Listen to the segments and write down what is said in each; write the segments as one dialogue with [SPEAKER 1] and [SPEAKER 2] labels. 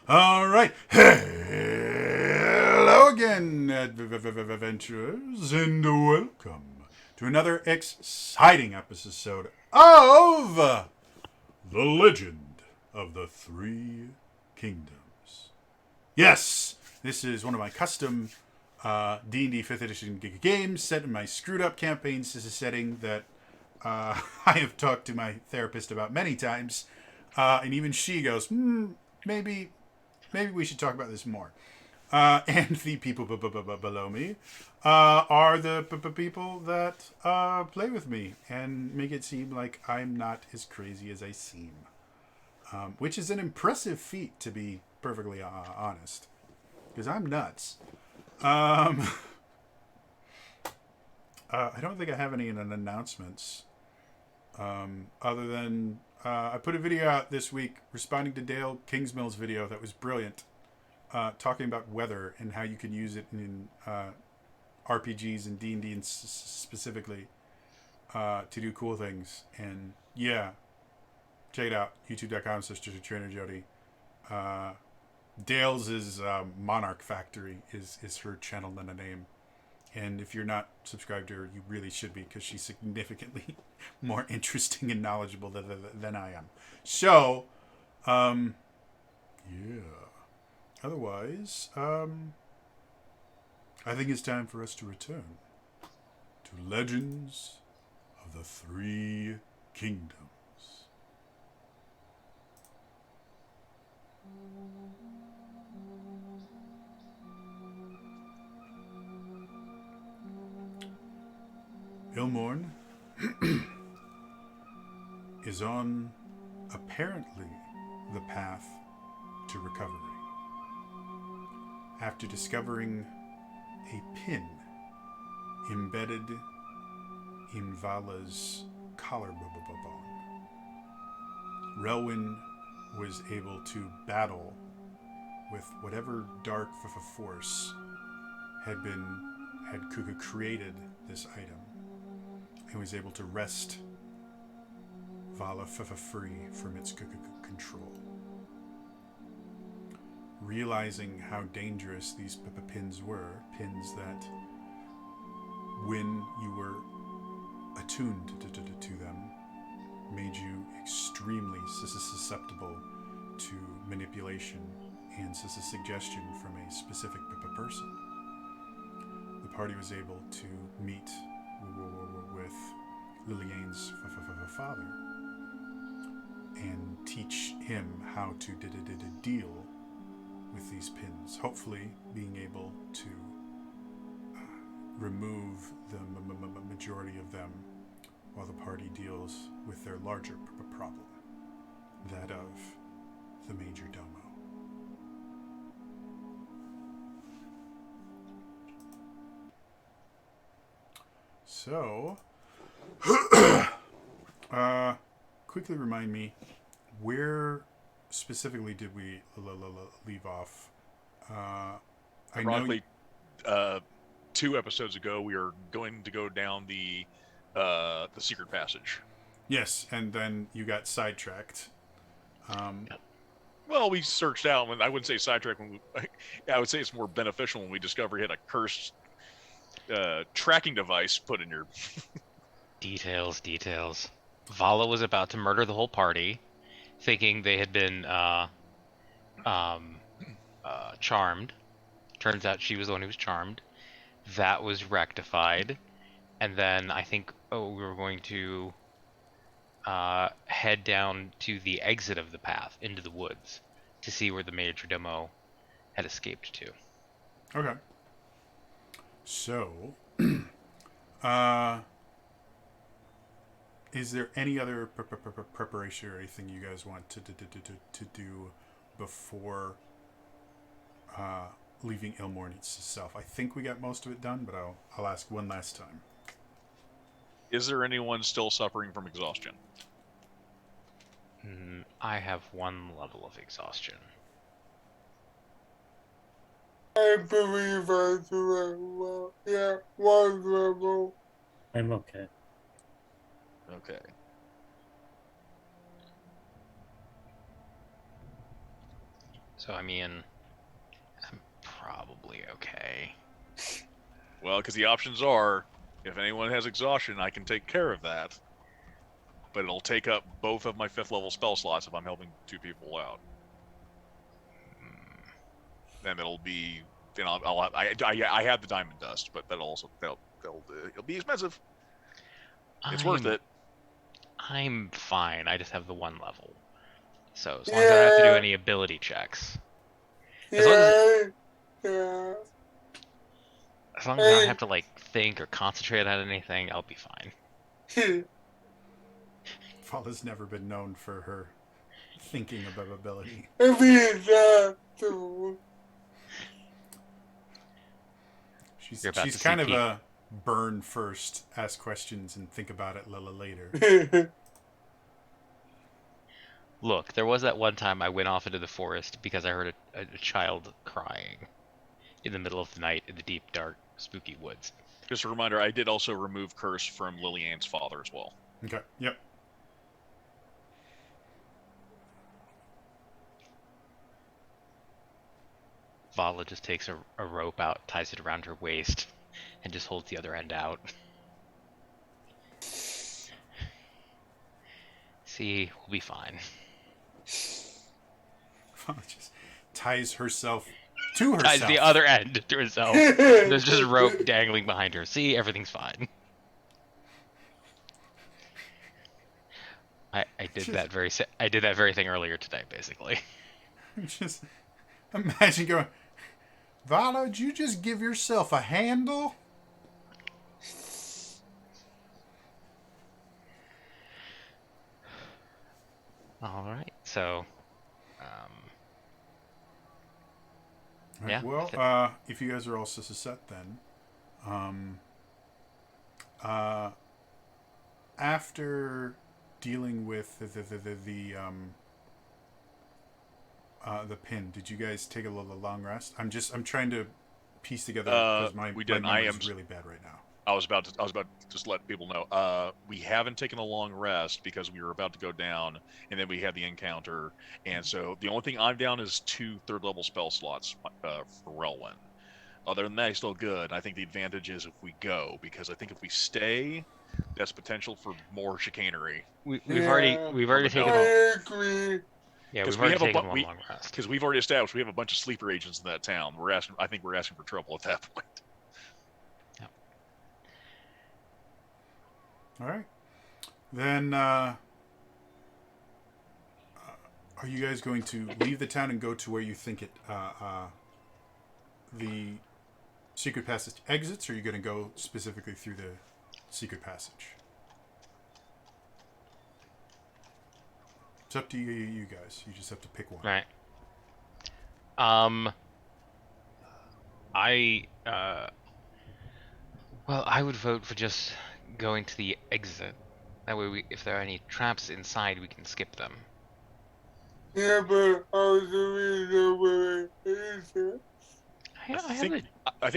[SPEAKER 1] All right. Hello again, adventurers, and welcome to another exciting episode of The Legend of the Three Kingdoms. Yes, this is one of my custom D&D 5th edition games set in my screwed up campaign setting that I have talked to my therapist about many times, and even she goes, maybe we should talk about this more. And the people below me are the people that play with me and make it seem like I'm not as crazy as I seem, which is an impressive feat, to be perfectly honest, because I'm nuts. Um, I don't think I have any announcements other than I put a video out this week responding to Dale Kingsmill's video that was brilliant, talking about weather and how you can use it in RPGs and D&D and specifically to do cool things. And yeah, check it out, youtube.com/TrainerJody. Dale's is Monarch Factory is her channel and a name. And if you're not subscribed to her, you really should be, because she's significantly more interesting and knowledgeable than I am. So, yeah. Otherwise, I think it's time for us to return to Legends of the Three Kingdoms. Ilmorn is on, apparently, the path to recovery after discovering a pin embedded in Vala's collarbone. Relwyn was able to battle with whatever dark force had created this item, and was able to wrest Vala free from its control. Realizing how dangerous these pins were, pins that, when you were attuned to them, made you extremely susceptible to manipulation and suggestion from a specific person. The party was able to meet with Lilliane's father and teach him how to deal with these pins, hopefully being able to remove the majority of them while the party deals with their larger problem, that of the Major Domo. So, quickly remind me, where specifically did we leave off?
[SPEAKER 2] Ironically, 2 episodes ago, we are going to go down the secret passage.
[SPEAKER 1] Yes, and then you got sidetracked.
[SPEAKER 2] Well, we searched out. I wouldn't say sidetrack. I would say it's more beneficial when we discover you had a cursed tracking device put in your.
[SPEAKER 3] Details. Vala was about to murder the whole party, thinking they had been charmed. Turns out she was the one who was charmed. That was rectified, and then I think we were going to head down to the exit of the path into the woods to see where the Major Domo had escaped to.
[SPEAKER 1] Okay. So, is there any other preparation or anything you guys want to do before leaving Ilmorn itself? I think we got most of it done, but I'll ask one last time.
[SPEAKER 2] Is there anyone still suffering from exhaustion?
[SPEAKER 3] I have 1 level of exhaustion.
[SPEAKER 4] I believe I do it well. Yeah, 1 level.
[SPEAKER 5] I'm okay.
[SPEAKER 2] Okay.
[SPEAKER 3] So I mean, I'm probably okay.
[SPEAKER 2] Well, because the options are, if anyone has exhaustion, I can take care of that. But it'll take up both of my 5th level spell slots if I'm helping 2 people out. Then it'll be, then I'll have, I have the diamond dust, but it'll be expensive. It's worth it.
[SPEAKER 3] I'm fine. I just have the 1 level. So as long as I don't have to do
[SPEAKER 4] Yeah.
[SPEAKER 3] any ability checks, as long as
[SPEAKER 4] Yeah.
[SPEAKER 3] as long as I don't have to like think or concentrate on anything, I'll be fine.
[SPEAKER 1] Vala's never been known for her thinking above ability.
[SPEAKER 3] You're about
[SPEAKER 1] She's
[SPEAKER 3] to
[SPEAKER 1] kind
[SPEAKER 3] see
[SPEAKER 1] of
[SPEAKER 3] peak.
[SPEAKER 1] a burn first, ask questions, and think about it later.
[SPEAKER 3] Look, there was that one time I went off into the forest because I heard a child crying in the middle of the night in the deep, dark, spooky woods.
[SPEAKER 2] Just a reminder, I did also remove curse from Lillian's father as well.
[SPEAKER 1] Okay, yep.
[SPEAKER 3] Vala just takes a rope out, ties it around her waist, and just holds the other end out. See, we'll be fine.
[SPEAKER 1] Vala just ties herself to herself.
[SPEAKER 3] Ties the other end to herself. There's just rope dangling behind her. See, everything's fine. I did that very thing earlier today, basically.
[SPEAKER 1] Just imagine going, Vala, did you just give yourself a handle?
[SPEAKER 3] All right, so,
[SPEAKER 1] Right,
[SPEAKER 3] yeah.
[SPEAKER 1] well, if you guys are all set then, after dealing with the pin, did you guys take a little long rest? I'm trying to piece together because my memory is really bad right now.
[SPEAKER 2] I was about to just let people know. We haven't taken a long rest because we were about to go down, and then we had the encounter. And so the only thing I'm down is 2 3rd-level spell slots for Relwyn. Other than that, he's still good. I think the advantage is if we go, because I think if we stay, that's potential for more chicanery.
[SPEAKER 3] We've already taken.
[SPEAKER 4] I agree.
[SPEAKER 3] Yeah,
[SPEAKER 2] Because
[SPEAKER 3] we've already taken one long rest.
[SPEAKER 2] Because we've already established we have a bunch of sleeper agents in that town. I think we're asking for trouble at that point.
[SPEAKER 3] Yep.
[SPEAKER 1] All right. Then, are you guys going to leave the town and go to where you think the secret passage exits, or are you going to go specifically through the secret passage? It's up to you guys. You just have to pick one.
[SPEAKER 3] Right. Well, I would vote for just going to the exit. That way, if there are any traps inside, we can skip them.
[SPEAKER 4] Yeah, but also we know where it is.
[SPEAKER 2] I think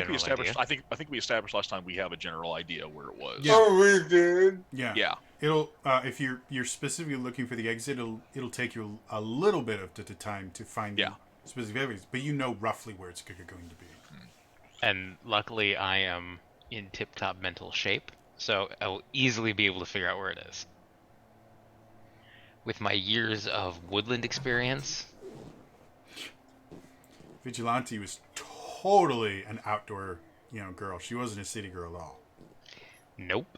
[SPEAKER 2] we established.
[SPEAKER 3] Idea.
[SPEAKER 2] I think we established last time we have a general idea where it was.
[SPEAKER 1] Yeah.
[SPEAKER 4] Oh, we did.
[SPEAKER 1] Yeah.
[SPEAKER 2] Yeah.
[SPEAKER 1] It'll if you're specifically looking for the exit, it'll take you a little bit of time to find the specific areas, but you know roughly where it's going to be.
[SPEAKER 3] And luckily, I am in tip-top mental shape, so I'll easily be able to figure out where it is. With my years of woodland experience.
[SPEAKER 1] Vigilante was totally an outdoor, girl. She wasn't a city girl at all.
[SPEAKER 3] Nope.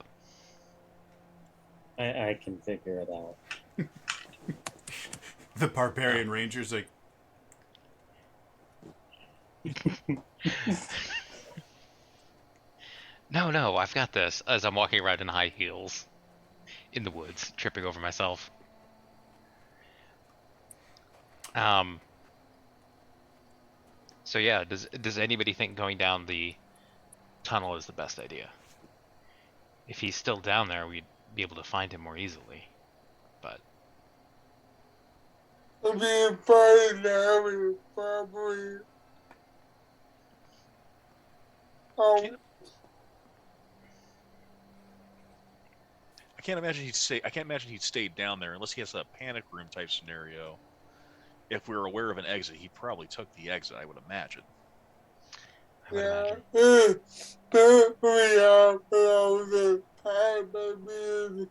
[SPEAKER 5] I can figure it out.
[SPEAKER 1] The barbarian ranger's like,
[SPEAKER 3] No, I've got this. As I'm walking around in high heels in the woods, tripping over myself. So yeah, does anybody think going down the tunnel is the best idea? If he's still down there, we'd be able to find him more easily. But
[SPEAKER 4] I mean, by now we probably.
[SPEAKER 2] I can't imagine he'd stayed down there unless he has a panic room type scenario. if we were aware of an exit, he probably took the exit, I would imagine.
[SPEAKER 3] I would imagine.
[SPEAKER 4] But we have all the time, maybe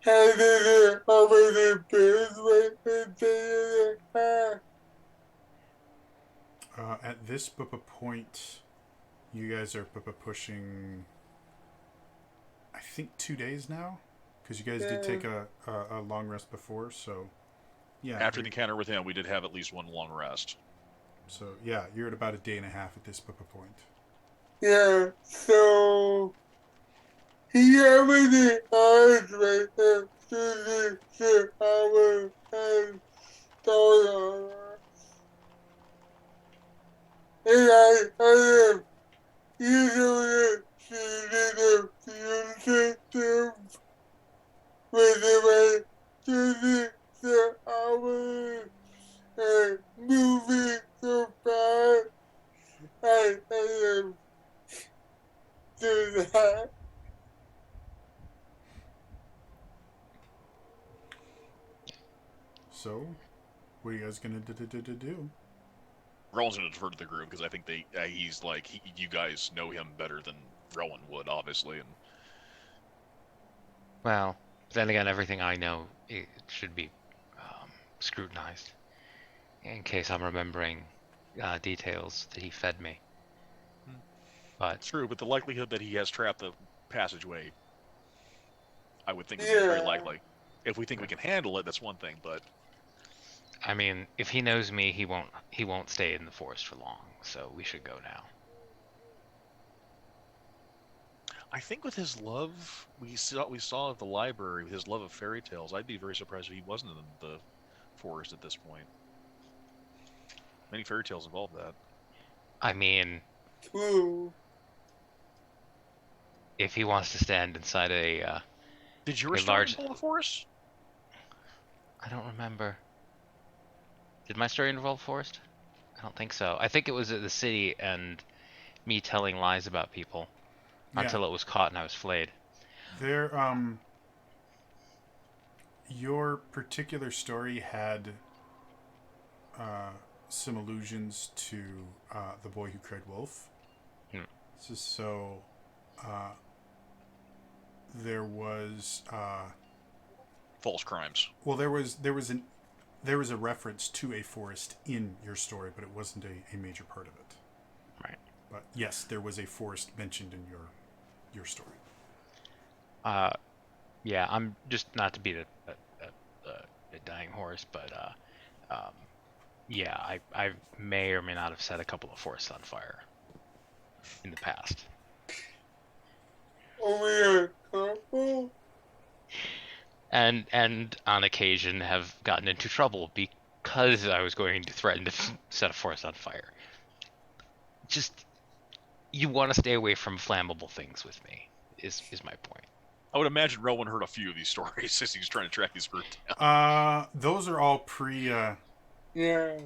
[SPEAKER 4] headed it over the basement and taking it.
[SPEAKER 1] At this point, you guys are pushing, I think, 2 days now, because you guys did take a long rest before. So yeah.
[SPEAKER 2] After the encounter with him, we did have at least one long rest.
[SPEAKER 1] So yeah, you're at about a day and a half at this point.
[SPEAKER 4] Yeah, so he already asked me if Susie should have and told her. And I am usually she did a few systems with the way Susie said I was moving so fast. I am do that.
[SPEAKER 1] So, what are you guys gonna do?
[SPEAKER 2] Rowan's going to defer to the group because I think he's like, you guys know him better than Rowan would, obviously. And
[SPEAKER 3] Well, then again, everything I know it should be scrutinized in case I'm remembering details that he fed me. But
[SPEAKER 2] it's true, but the likelihood that he has trapped the passageway, I would think, is very likely. If we think we can handle it, that's one thing, but
[SPEAKER 3] I mean, if he knows me, he won't stay in the forest for long. So we should go now.
[SPEAKER 2] I think with his love, we saw at the library, with his love of fairy tales, I'd be very surprised if he wasn't in the forest at this point. Many fairy tales involve that.
[SPEAKER 3] I mean,
[SPEAKER 4] True.
[SPEAKER 3] if he wants to stand inside a
[SPEAKER 2] Did your
[SPEAKER 3] a
[SPEAKER 2] story
[SPEAKER 3] large-
[SPEAKER 2] involve a forest?
[SPEAKER 3] I don't remember. Did my story involve forest? I don't think so. I think it was at the city and me telling lies about people until it was caught and I was flayed.
[SPEAKER 1] There, your particular story had some allusions to the boy who cried wolf. So, there was
[SPEAKER 2] False crimes.
[SPEAKER 1] well, there was a reference to a forest in your story, but it wasn't a major part of it.
[SPEAKER 3] Right.
[SPEAKER 1] But yes, there was a forest mentioned in your story.
[SPEAKER 3] Yeah, I'm just not to beat a dying horse, but yeah, I may or may not have set a couple of forests on fire in the past.
[SPEAKER 4] Only a couple?
[SPEAKER 3] And on occasion have gotten into trouble because I was going to threaten to set a forest on fire. Just, you want to stay away from flammable things with me, is my point.
[SPEAKER 2] I would imagine Rowan heard a few of these stories as he's trying to track this group down.
[SPEAKER 1] Those are all pre.
[SPEAKER 4] Yeah.
[SPEAKER 5] Yeah.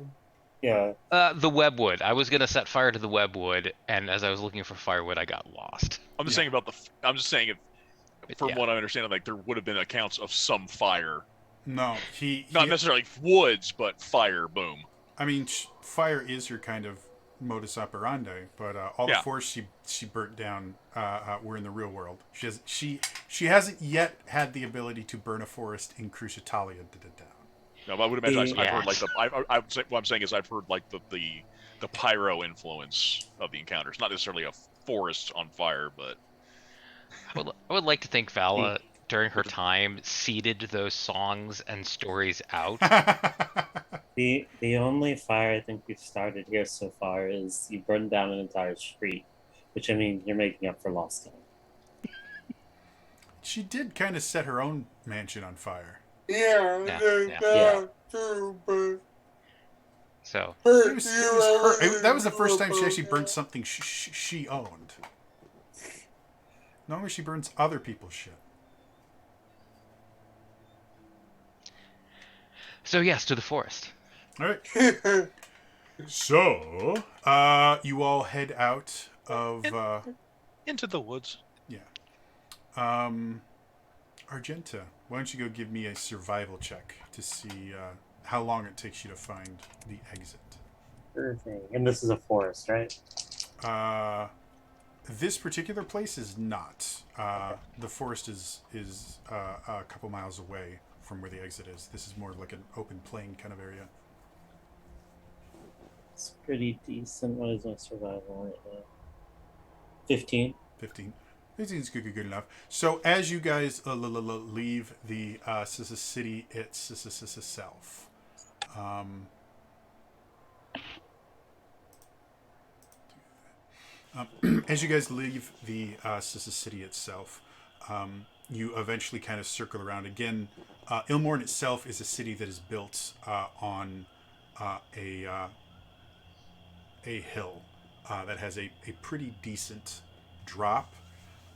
[SPEAKER 3] The webwood. I was gonna set fire to the webwood, and as I was looking for firewood, I got lost.
[SPEAKER 2] I'm just saying I'm just saying, from
[SPEAKER 3] Yeah.
[SPEAKER 2] what I understand, like there would have been accounts of some fire,
[SPEAKER 1] No,
[SPEAKER 2] not necessarily woods, but fire. Boom.
[SPEAKER 1] I mean, fire is your kind of modus operandi, but all the forests she burnt down were in the real world. She hasn't yet had the ability to burn a forest in Cruciatalia down.
[SPEAKER 2] No, but I would imagine I've heard like
[SPEAKER 3] Yes.
[SPEAKER 2] what I'm saying is I've heard like the pyro influence of the encounters, not necessarily a forest on fire, but
[SPEAKER 3] I would like to think Vala, during her time, seeded those songs and stories out.
[SPEAKER 5] The only fire I think we've started here so far is you burned down an entire street, which I mean you're making up for lost time.
[SPEAKER 1] She did kind of set her own mansion on fire.
[SPEAKER 4] Yeah,
[SPEAKER 3] Yeah.
[SPEAKER 4] true, but
[SPEAKER 3] So
[SPEAKER 1] It was her. That was the first time she actually burnt something she owned. Normally she burns other people's shit.
[SPEAKER 3] yes, to the forest.
[SPEAKER 1] All right. So, you all head out of.
[SPEAKER 2] into the woods.
[SPEAKER 1] Argenta, why don't you go give me a survival check to see how long it takes you to find the exit.
[SPEAKER 5] Sure thing. And this is a forest, right?
[SPEAKER 1] This particular place is not. The forest is a couple miles away from where the exit is. This is more like an open plain kind of area.
[SPEAKER 5] It's pretty decent. What is my survival right now? 15.
[SPEAKER 1] 15. 15 is good enough. So as you guys leave the city itself, as you guys leave the city itself, you eventually kind of circle around again. Ilmorn itself is a city that is built on a hill that has a pretty decent drop.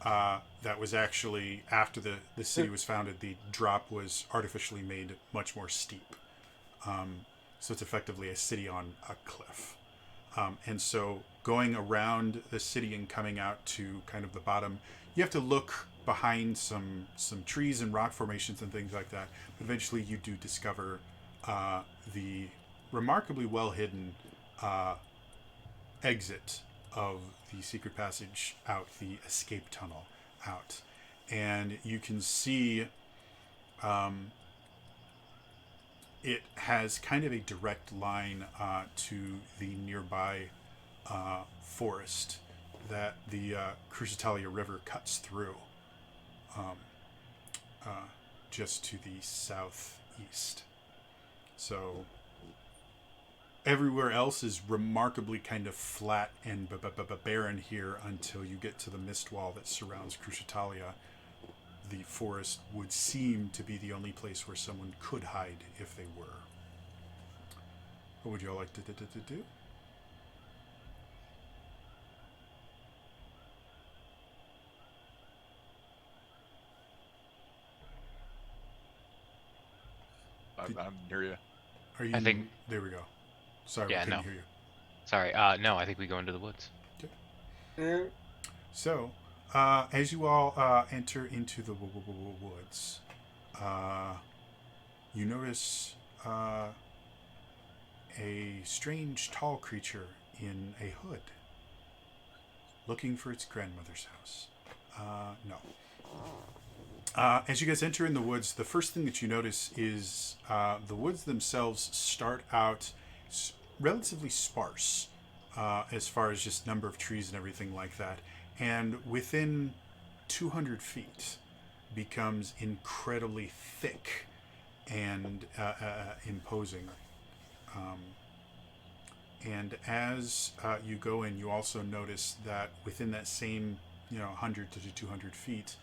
[SPEAKER 1] That was actually, after the city was founded, the drop was artificially made much more steep. So it's effectively a city on a cliff. And so going around the city and coming out to kind of the bottom, you have to look behind some trees and rock formations and things like that. But eventually you do discover the remarkably well hidden exit of the secret passage out, the escape tunnel out. And you can see it has kind of a direct line to the nearby forest that the Crucitalia River cuts through, just to the southeast. So everywhere else is remarkably kind of flat and barren here until you get to the mist wall that surrounds Crucitalia. The forest would seem to be the only place where someone could hide if they were. What would you all like to do?
[SPEAKER 2] I'm near you.
[SPEAKER 1] Are you?
[SPEAKER 3] I think-
[SPEAKER 1] There we go. Sorry,
[SPEAKER 3] Yeah,
[SPEAKER 1] we couldn't
[SPEAKER 3] no.
[SPEAKER 1] hear you.
[SPEAKER 3] Sorry. No, I think we go into the woods.
[SPEAKER 4] Yeah.
[SPEAKER 1] So, as you all enter into the woods, you notice a strange tall creature in a hood, looking for its grandmother's house. No. As you guys enter in the woods, the first thing that you notice is the woods themselves start out relatively sparse as far as just number of trees and everything like that. And within 200 feet becomes incredibly thick and imposing. And as you go in, you also notice that within that same 100 to 200 feet,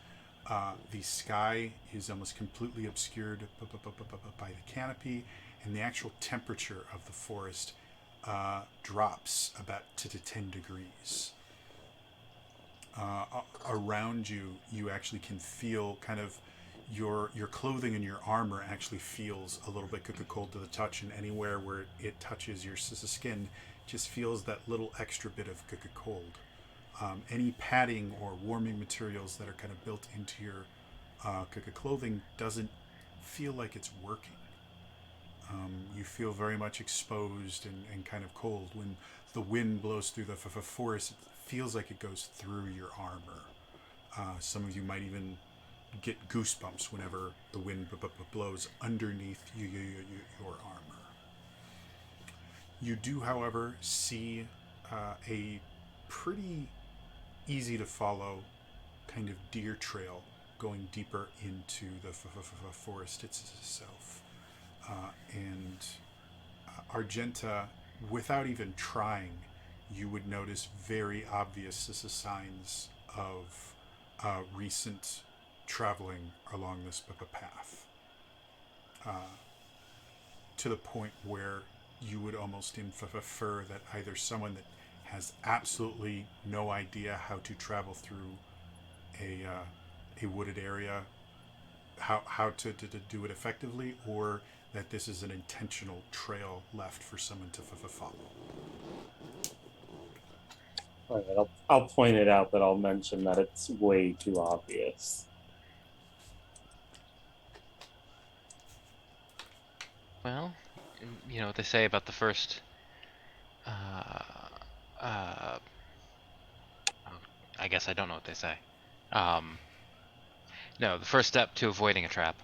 [SPEAKER 1] the sky is almost completely obscured by the canopy, and the actual temperature of the forest drops about to 10 degrees. Around you, you actually can feel kind of your clothing and your armor actually feels a little bit cold to the touch, and anywhere where it touches your skin just feels that little extra bit of cold. Any padding or warming materials that are kind of built into your clothing doesn't feel like it's working. You feel very much exposed and kind of cold. When the wind blows through the forest, it feels like it goes through your armor. Some of you might even get goosebumps whenever the wind blows underneath your armor. You do, however, see a pretty easy to follow kind of deer trail going deeper into the forest itself. And Argenta, without even trying, you would notice very obvious signs of recent traveling along this path, to the point where you would almost infer that either someone that has absolutely no idea how to travel through a wooded area, how to do it effectively, or that this is an intentional trail left for someone to follow.
[SPEAKER 5] All right, I'll point it out, but I'll mention that it's way too obvious.
[SPEAKER 3] Well, you know what they say about the first. Uh, uh, oh, I guess I don't know what they say. Um, no, the first step to avoiding a trap.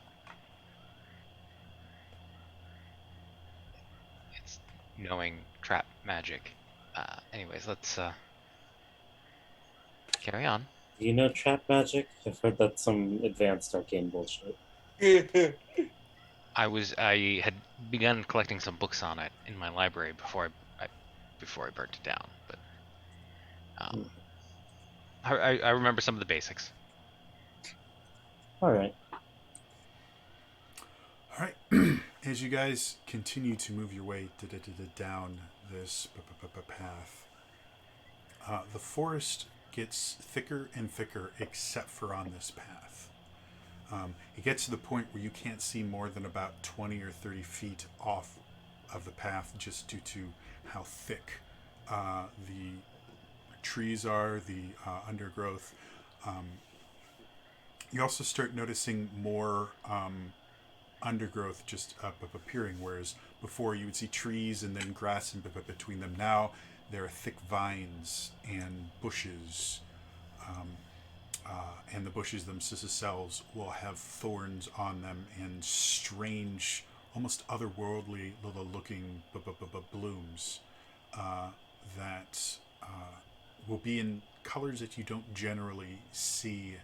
[SPEAKER 3] It's knowing trap magic. Anyways, let's carry on.
[SPEAKER 5] Do you know trap magic? I've heard that's some advanced arcane bullshit.
[SPEAKER 3] I had begun collecting some books on it in my library before I burnt it down, but um, I remember some of the basics.
[SPEAKER 5] All right.
[SPEAKER 1] All right. As you guys continue to move your way down this path, the forest gets thicker and thicker, except for on this path. It gets to the point where you can't see more than about 20 or 30 feet off of the path, just due to how thick the trees are, the undergrowth. You also start noticing more undergrowth just appearing, whereas before you would see trees and then grass in between them. Now there are thick vines and bushes, and the bushes themselves will have thorns on them and strange, almost otherworldly looking blooms that will be in colors that you don't generally see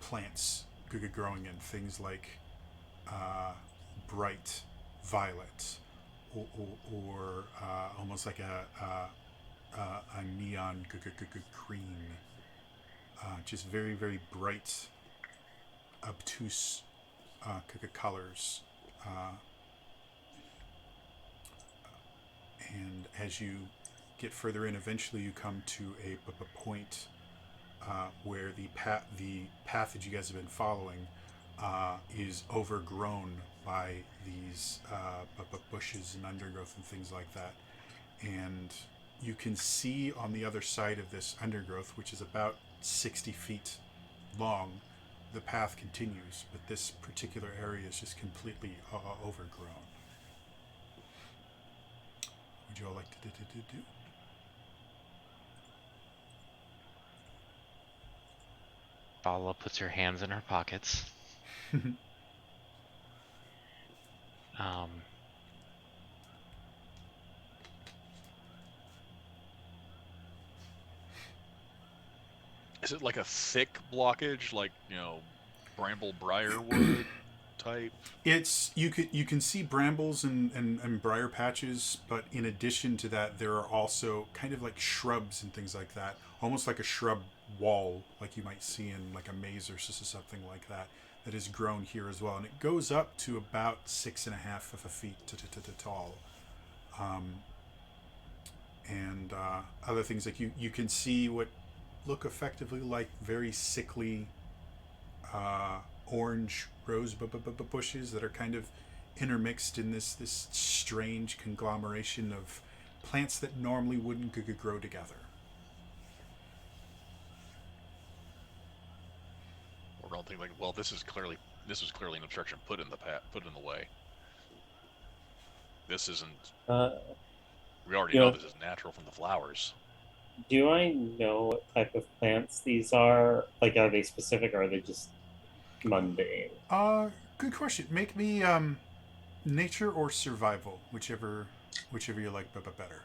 [SPEAKER 1] plants growing in. Things like bright violet, or almost like a neon green, just very, very bright, obtuse colors. And as you get further in, eventually you come to a point where the path that you guys have been following is overgrown by these bushes and undergrowth and things like that. And you can see on the other side of this undergrowth, which is about 60 feet long, the path continues, but this particular area is just completely overgrown. Would you all like to do?
[SPEAKER 3] Fala puts her hands in her pockets. um,
[SPEAKER 2] Is it like a thick blockage, like bramble briarwood type?
[SPEAKER 1] It's you can see brambles and briar patches, but in addition to that, there are also kind of like shrubs and things like that, almost like a shrub wall, like you might see in like a maze or something like that, that is grown here as well, and it goes up to about 6.5 feet tall. And other things like you can see what look effectively like very sickly orange rose bushes that are kind of intermixed in this strange conglomeration of plants that normally wouldn't grow together.
[SPEAKER 2] We're going to think like, well, this is clearly an obstruction put in the way. This isn't. We already know this is natural from the flowers.
[SPEAKER 5] Do I know what type of plants these are? Like, are they specific or are they just mundane?
[SPEAKER 1] Good question. Make me nature or survival, whichever you like better.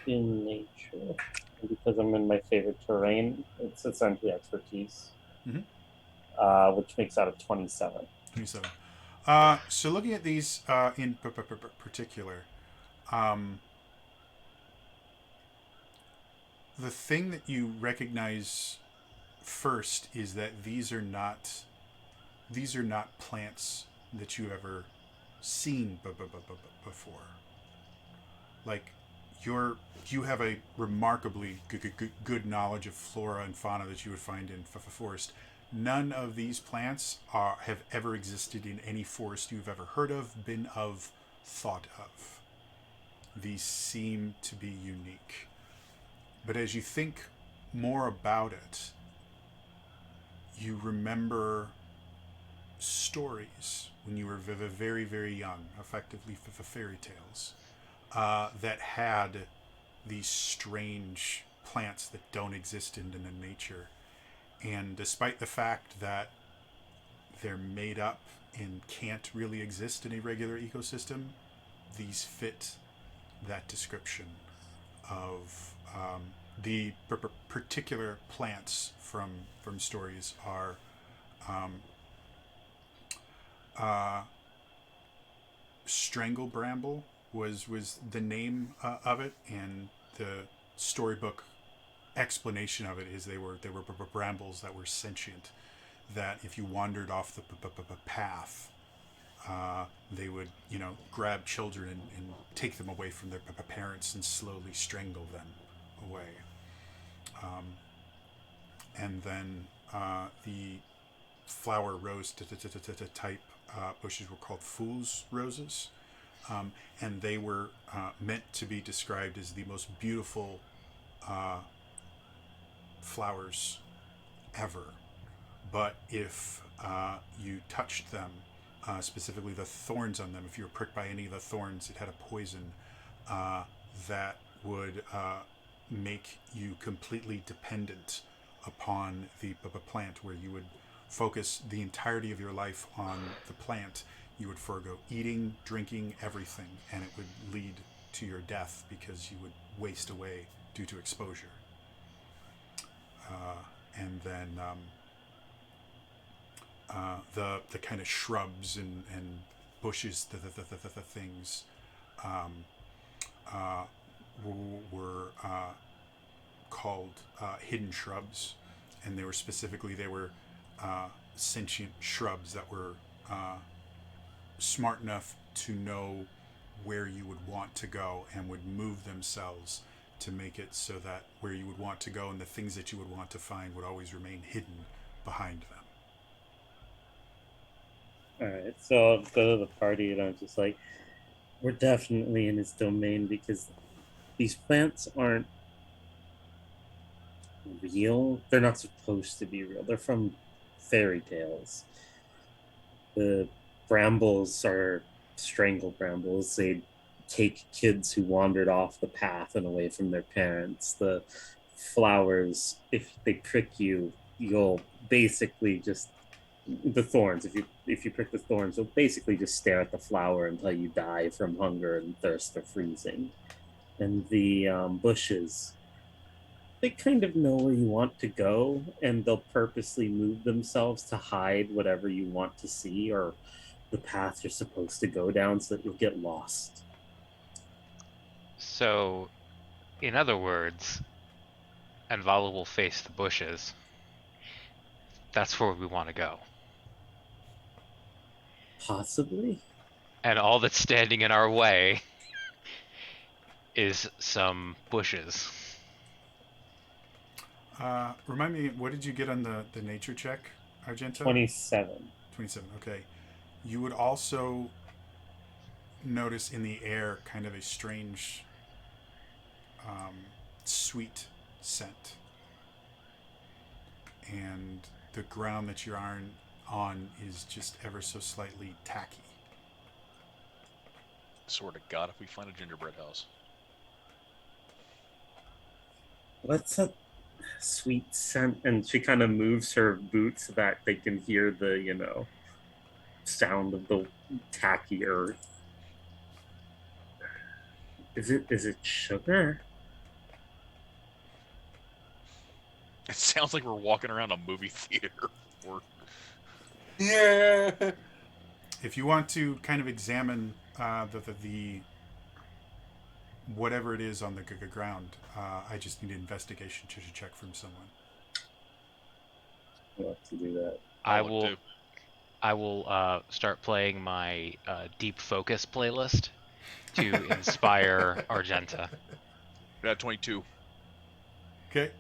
[SPEAKER 5] In nature. And because I'm in my favorite terrain, it's essentially expertise. Which makes out of 27.
[SPEAKER 1] 27. So looking at these in particular, the thing that you recognize first is that these are not plants that you've ever seen before. Like you have a remarkably good knowledge of flora and fauna that you would find in forest. None of these plants have ever existed in any forest you've ever heard of, been of, thought of. These seem to be unique. But as you think more about it, you remember stories when you were very, very young, effectively fairy tales, that had these strange plants that don't exist in nature. And despite the fact that they're made up and can't really exist in a regular ecosystem, these fit that description of the particular plants from stories are strangle bramble was the name of it, and the storybook explanation of it is they were brambles that were sentient, that if you wandered off the path, they would, grab children and take them away from their parents and slowly strangle them away. And then the flower rose type bushes were called fool's roses, and they were meant to be described as the most beautiful flowers ever. But if you touched them, specifically the thorns on them, if you were pricked by any of the thorns, it had a poison that would make you completely dependent upon the plant, where you would focus the entirety of your life on the plant. You would forego eating, drinking, everything, and it would lead to your death because you would waste away due to exposure. And then the kind of shrubs and bushes, the things were called hidden shrubs, and they were sentient shrubs that were smart enough to know where you would want to go and would move themselves to make it so that where you would want to go and the things that you would want to find would always remain hidden behind them.
[SPEAKER 5] Alright, so I'll go to the party and I'm just like, we're definitely in his domain because these plants aren't real. They're not supposed to be real. They're from fairy tales. The brambles are strangle brambles. They take kids who wandered off the path and away from their parents. The flowers, if they prick you, you'll basically just the thorns. If you prick the thorns, you'll basically just stare at the flower until you die from hunger and thirst or freezing. And the bushes, they kind of know where you want to go, and they'll purposely move themselves to hide whatever you want to see or the path you're supposed to go down so that you'll get lost.
[SPEAKER 3] So, in other words, and Vala will face the bushes. That's where we want to go.
[SPEAKER 5] Possibly?
[SPEAKER 3] And all that's standing in our way is some bushes.
[SPEAKER 1] Remind me, what did you get on the nature check, Argento?
[SPEAKER 5] 27.
[SPEAKER 1] 27, okay. You would also notice in the air kind of a strange sweet scent. And the ground that you're on is just ever so slightly tacky.
[SPEAKER 2] Swear to God, if we find a gingerbread house.
[SPEAKER 5] What's a sweet scent? And she kind of moves her boots so that they can hear the, sound of the tacky earth. Is it sugar?
[SPEAKER 2] It sounds like we're walking around a movie theater. Or
[SPEAKER 4] Yeah.
[SPEAKER 1] If you want to kind of examine the whatever it is on the ground, I just need an investigation check from someone.
[SPEAKER 5] I'll have to do that.
[SPEAKER 3] I will start playing my deep focus playlist to inspire Argenta.
[SPEAKER 2] yeah, 22.
[SPEAKER 1] Okay.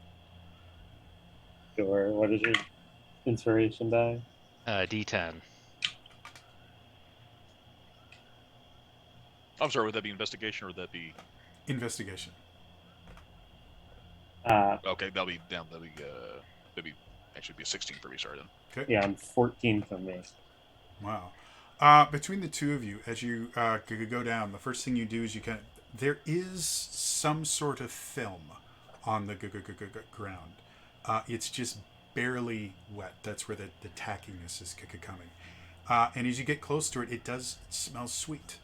[SPEAKER 5] Sure. What is your inspiration die?
[SPEAKER 3] D10.
[SPEAKER 2] I'm sorry, would that be investigation or would that be
[SPEAKER 1] Investigation.
[SPEAKER 2] okay? That'll be actually be a 16 for me. Sorry then.
[SPEAKER 1] Okay.
[SPEAKER 5] Yeah, I'm 14 from me.
[SPEAKER 1] Wow. Between the two of you, as you go down, the first thing you do is you kind of. There is some sort of film on the ground. It's just barely wet. That's where the tackiness is coming. And as you get close to it, it does smell sweet.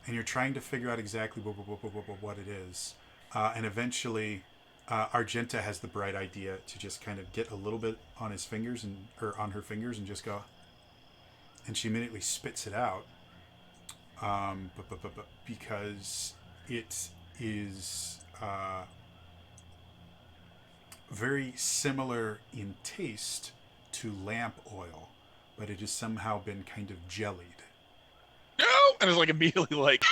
[SPEAKER 1] And you're trying to figure out exactly what it is. And eventually, Argenta has the bright idea to just kind of get a little bit on his fingers or on her fingers and just go. And she immediately spits it out. But because it is very similar in taste to lamp oil, but it has somehow been kind of jellied.
[SPEAKER 2] No! And it's like immediately like,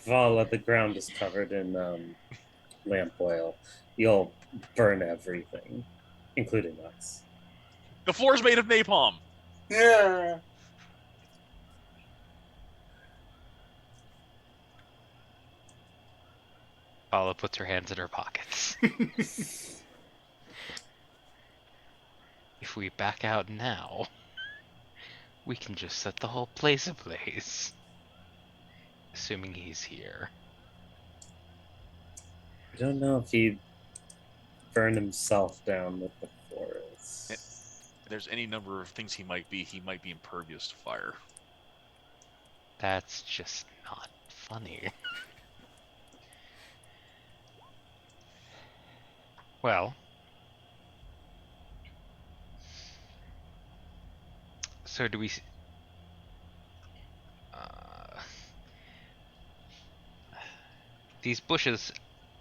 [SPEAKER 5] Vala, the ground is covered in lamp oil. You'll burn everything, including us.
[SPEAKER 2] the floor's made of napalm.
[SPEAKER 4] Yeah.
[SPEAKER 3] Paula puts her hands in her pockets. If we back out now, we can just set the whole place ablaze. Assuming he's here.
[SPEAKER 5] I don't know if he'd burn himself down with the forest.
[SPEAKER 2] If there's any number of things he might be impervious to fire.
[SPEAKER 3] That's just not funny. Well, so do we? These bushes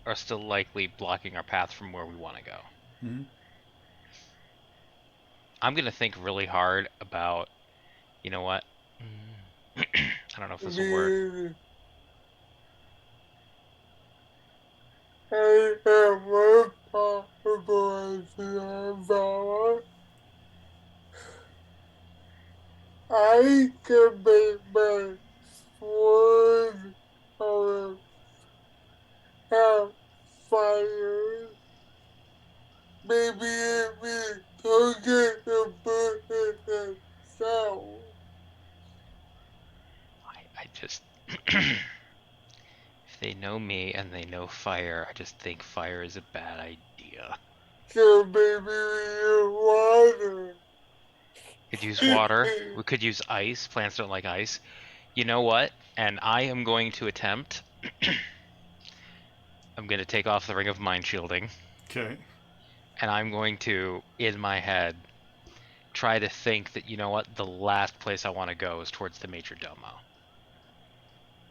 [SPEAKER 3] are still likely blocking our path from where we want to go.
[SPEAKER 1] Mm-hmm.
[SPEAKER 3] I'm gonna think really hard about. You know what? I don't know if this will work.
[SPEAKER 4] I have one possibility of Vala. I can make my sword or have fire. Maybe if we don't get the bush itself.
[SPEAKER 3] I just. If they know me and they know fire, I just think fire is a bad idea.
[SPEAKER 4] So maybe we use water.
[SPEAKER 3] Could use water. We could use ice. Plants don't like ice. You know what? And I am going to attempt. I'm going to take off the ring of mind shielding.
[SPEAKER 1] Okay.
[SPEAKER 3] And I'm going to, in my head, try to think that, you know what, the last place I want to go is towards the Major Domo.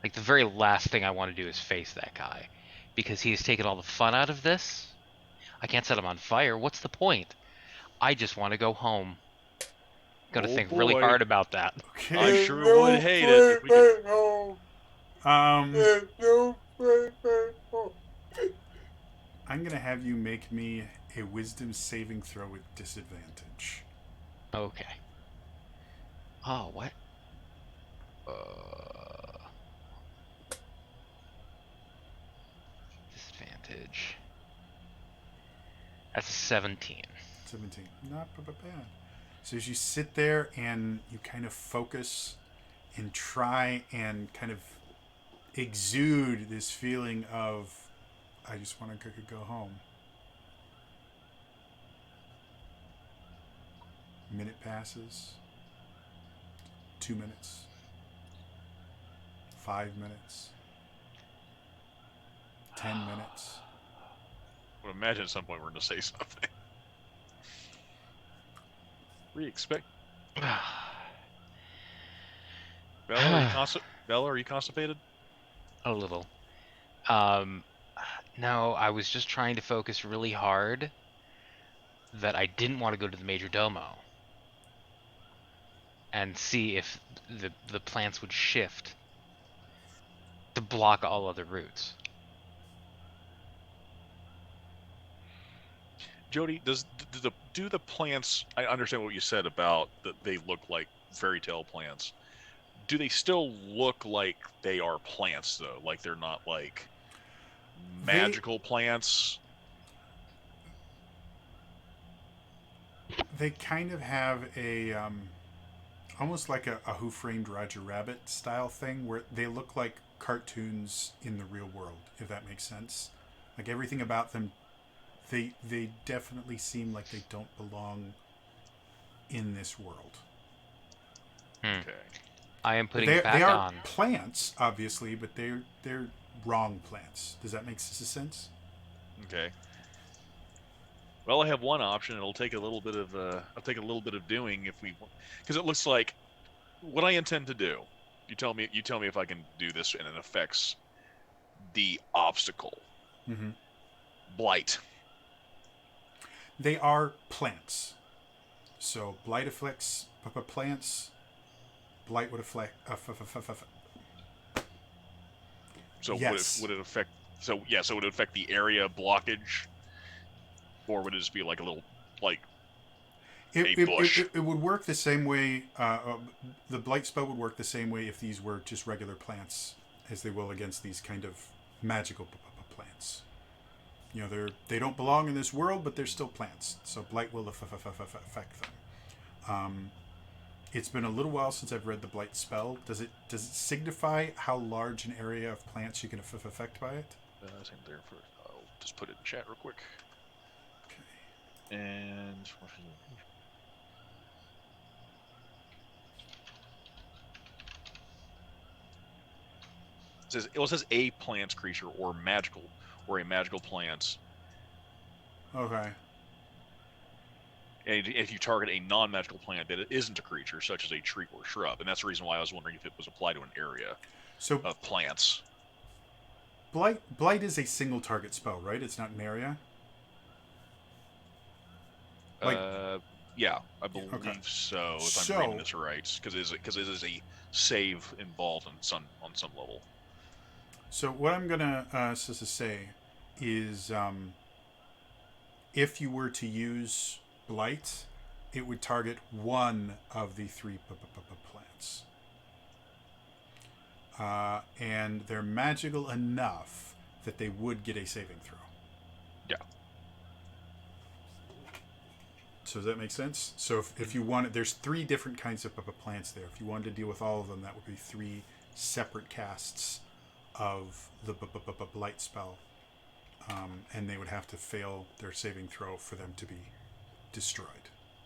[SPEAKER 3] Like, the very last thing I want to do is face that guy. Because he's taken all the fun out of this. I can't set him on fire. What's the point? I just want to go home. Gotta think really
[SPEAKER 2] boy.
[SPEAKER 3] hard about that.
[SPEAKER 1] Okay.
[SPEAKER 2] I sure would hate it if we could.
[SPEAKER 4] There's no place at home.
[SPEAKER 1] I'm gonna have you make me a wisdom saving throw with disadvantage.
[SPEAKER 3] Okay. Oh, what? Disadvantage. That's a 17.
[SPEAKER 1] 17. Not bad. So as you sit there and you kind of focus and try and kind of exude this feeling of, I just want to go home. Minute passes. 2 minutes. 5 minutes. 10 minutes.
[SPEAKER 2] I would imagine at some point we're going to say something. Re-expect. Bella, are you constipated?
[SPEAKER 3] A little. No, I was just trying to focus really hard that I didn't want to go to the Major Domo and see if the plants would shift to block all other routes.
[SPEAKER 2] Jody, do the plants? I understand what you said about that they look like fairy tale plants. Do they still look like they are plants though? Like they're not like magical plants?
[SPEAKER 1] They kind of have a almost like a Who Framed Roger Rabbit style thing, where they look like cartoons in the real world, if that makes sense. Like everything about them, they definitely seem like they don't belong in this world.
[SPEAKER 2] Okay.
[SPEAKER 3] I am putting
[SPEAKER 1] They
[SPEAKER 3] it back
[SPEAKER 1] are
[SPEAKER 3] on.
[SPEAKER 1] plants, obviously, but they're wrong plants. Does that make sense?
[SPEAKER 2] Okay. Well, I have one option. It'll take a little bit of I'll take a little bit of doing if we, because it looks like what I intend to do. You tell me if I can do this and it affects the obstacle.
[SPEAKER 1] Mm-hmm.
[SPEAKER 2] Blight.
[SPEAKER 1] They are plants. So blight afflicts plants. Blight would affect.
[SPEAKER 2] So
[SPEAKER 1] Yes.
[SPEAKER 2] would it affect? So yeah. So would it affect the area blockage, or would it just be like a little like a bush?
[SPEAKER 1] It would work the same way. The blight spell would work the same way if these were just regular plants, as they will against these kind of magical plants. You know, they don't belong in this world, but they're still plants. So blight will affect them. It's been a little while since I've read the blight spell. Does it signify how large an area of plants you can affect by it?
[SPEAKER 2] Same there for. I'll just put it in chat real quick.
[SPEAKER 1] Okay.
[SPEAKER 2] And it says a plants creature or a magical plants.
[SPEAKER 1] Okay.
[SPEAKER 2] And if you target a non-magical plant that it isn't a creature, such as a tree or shrub, and that's the reason why I was wondering if it was applied to an area
[SPEAKER 1] So
[SPEAKER 2] of plants.
[SPEAKER 1] blight is a single target spell, right? It's not an area. Like,
[SPEAKER 2] Yeah, I believe so. If I'm reading this right, because it is a save involved on some level.
[SPEAKER 1] So what I'm gonna say is, if you were to use blight, it would target one of the three plants, and they're magical enough that they would get a saving throw.
[SPEAKER 2] Yeah.
[SPEAKER 1] So does that make sense? So if you wanted, there's three different kinds of plants there. If you wanted to deal with all of them, that would be three separate casts of the blight spell, and they would have to fail their saving throw for them to be destroyed.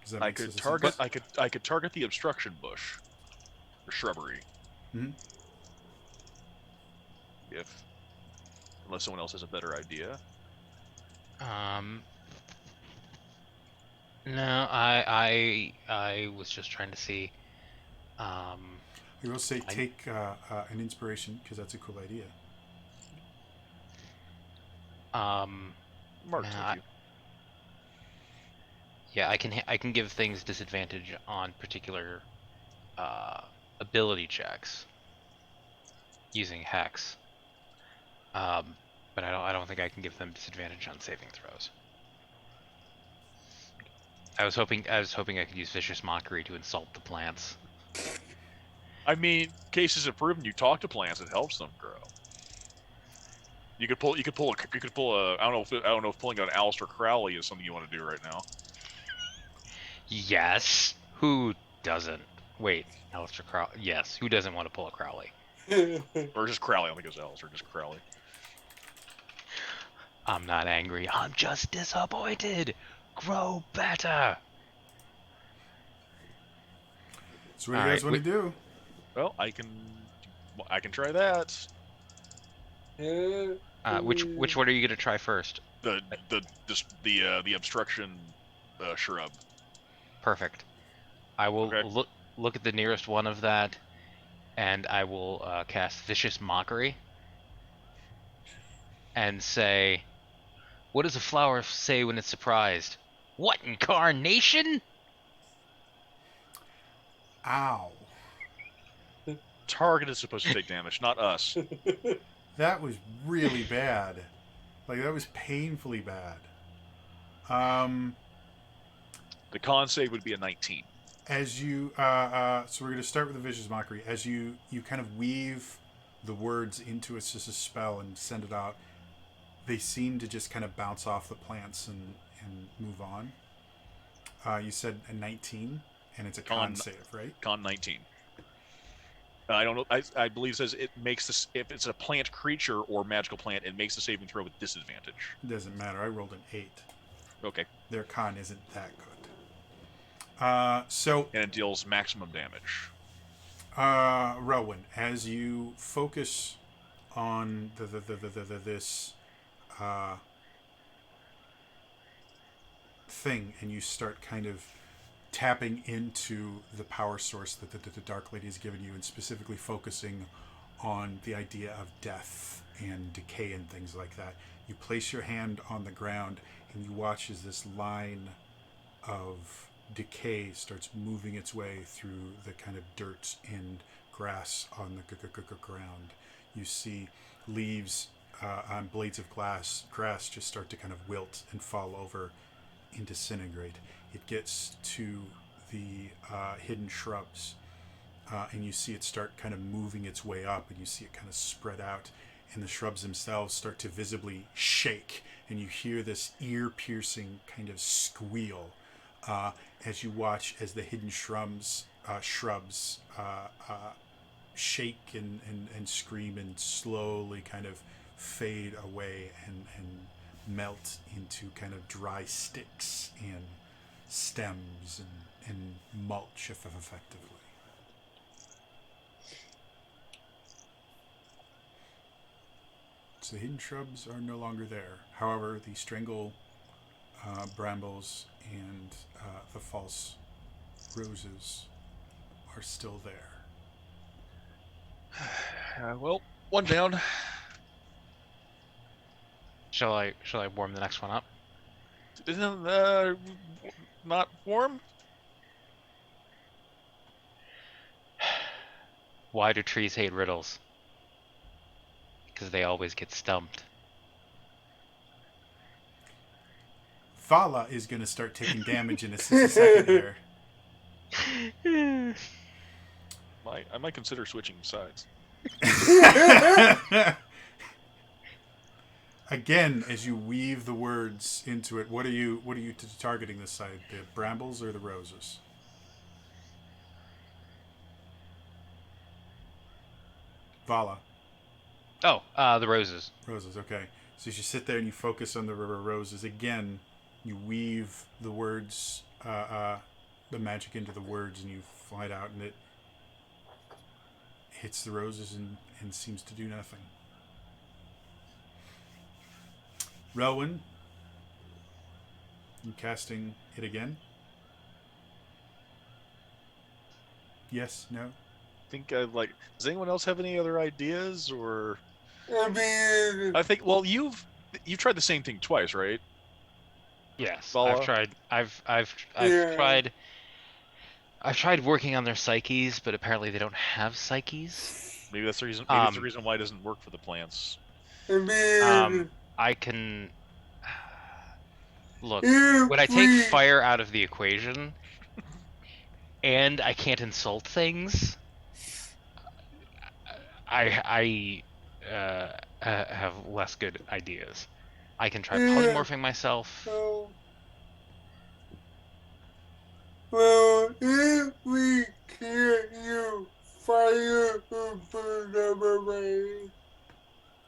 [SPEAKER 1] Does that make sense?
[SPEAKER 2] I could target the obstruction bush or shrubbery.
[SPEAKER 1] Mm-hmm.
[SPEAKER 2] Unless someone else has a better idea.
[SPEAKER 3] No, I was just trying to see.
[SPEAKER 1] I will say take an inspiration, because that's a cool idea.
[SPEAKER 2] Mark,
[SPEAKER 3] nah, yeah, I can give things disadvantage on particular ability checks using hex. But I don't think I can give them disadvantage on saving throws. I was hoping I could use Vicious Mockery to insult the plants.
[SPEAKER 2] I mean, cases have proven you talk to plants, it helps them grow. You could pull a I don't know if pulling out an Aleister Crowley is something you want to do right now.
[SPEAKER 3] Yes. Who doesn't? Wait, Aleister Crowley. Yes. Who doesn't want to pull a Crowley?
[SPEAKER 2] Or just Crowley. I don't think it was Aleister, just Crowley.
[SPEAKER 3] I'm not angry. I'm just disappointed. Grow better.
[SPEAKER 1] So what do you guys want to do?
[SPEAKER 2] Well, I can try that.
[SPEAKER 3] Which one are you gonna try first?
[SPEAKER 2] The obstruction shrub.
[SPEAKER 3] Perfect. I will look at the nearest one of that, and I will cast Vicious Mockery and say, "What does a flower say when it's surprised? What incarnation?"
[SPEAKER 1] Ow.
[SPEAKER 2] Target is supposed to take damage, not us.
[SPEAKER 1] That was really bad. Like, that was painfully bad.
[SPEAKER 2] The con save would be a 19.
[SPEAKER 1] As you, so we're going to start with the Vicious Mockery. As you kind of weave the words into a spell and send it out, they seem to just kind of bounce off the plants and move on. You said a 19? And it's a
[SPEAKER 2] Con-
[SPEAKER 1] con save, right?
[SPEAKER 2] Con 19. I don't know. I believe it says it makes this, if it's a plant creature or magical plant, it makes the saving throw with disadvantage.
[SPEAKER 1] Doesn't matter. I rolled an 8.
[SPEAKER 2] Okay.
[SPEAKER 1] Their con isn't that good. So,
[SPEAKER 2] And it deals maximum damage.
[SPEAKER 1] Rowan, as you focus on this thing, and you start kind of tapping into the power source that the Dark Lady has given you, and specifically focusing on the idea of death and decay and things like that, you place your hand on the ground and you watch as this line of decay starts moving its way through the kind of dirt and grass on the ground. You see leaves on blades of grass just start to kind of wilt and fall over and disintegrate. It gets to the hidden shrubs, and you see it start kind of moving its way up, and you see it kind of spread out, and the shrubs themselves start to visibly shake, and you hear this ear-piercing kind of squeal as you watch as the hidden shrubs shake and scream and slowly kind of fade away and melt into kind of dry sticks and stems and mulch effectively. So the hidden shrubs are no longer there. However, the strangle brambles and the false roses are still there.
[SPEAKER 2] Well, one down.
[SPEAKER 3] Shall I warm the next one up?
[SPEAKER 2] Isn't not warm?
[SPEAKER 3] Why do trees hate riddles? Because they always get stumped.
[SPEAKER 1] Vala is going to start taking damage in a second here.
[SPEAKER 2] I might consider switching sides.
[SPEAKER 1] Again, as you weave the words into it, what are you targeting this side? The brambles or the roses? Vala.
[SPEAKER 3] Oh, the roses.
[SPEAKER 1] Roses, okay. So as you sit there and you focus on the roses, again, you weave the words, the magic into the words, and you fly it out, and it hits the roses and seems to do nothing. Relwyn, you casting it again? Yes, no?
[SPEAKER 2] Does anyone else have any other ideas, or?
[SPEAKER 4] I mean,
[SPEAKER 2] I think, well, you've tried the same thing twice, right?
[SPEAKER 3] Yes,
[SPEAKER 2] Vala?
[SPEAKER 3] I've tried. I've
[SPEAKER 4] Yeah.
[SPEAKER 3] tried. I've tried working on their psyches, but apparently they don't have psyches.
[SPEAKER 2] Maybe that's the reason. Maybe it's the reason why it doesn't work for the plants.
[SPEAKER 4] I mean,
[SPEAKER 3] I can look
[SPEAKER 4] you
[SPEAKER 3] when I take
[SPEAKER 4] please-
[SPEAKER 3] fire out of the equation, and I can't insult things. I have less good ideas. I can try polymorphing myself.
[SPEAKER 4] Well, if we can't use fire to burn everybody,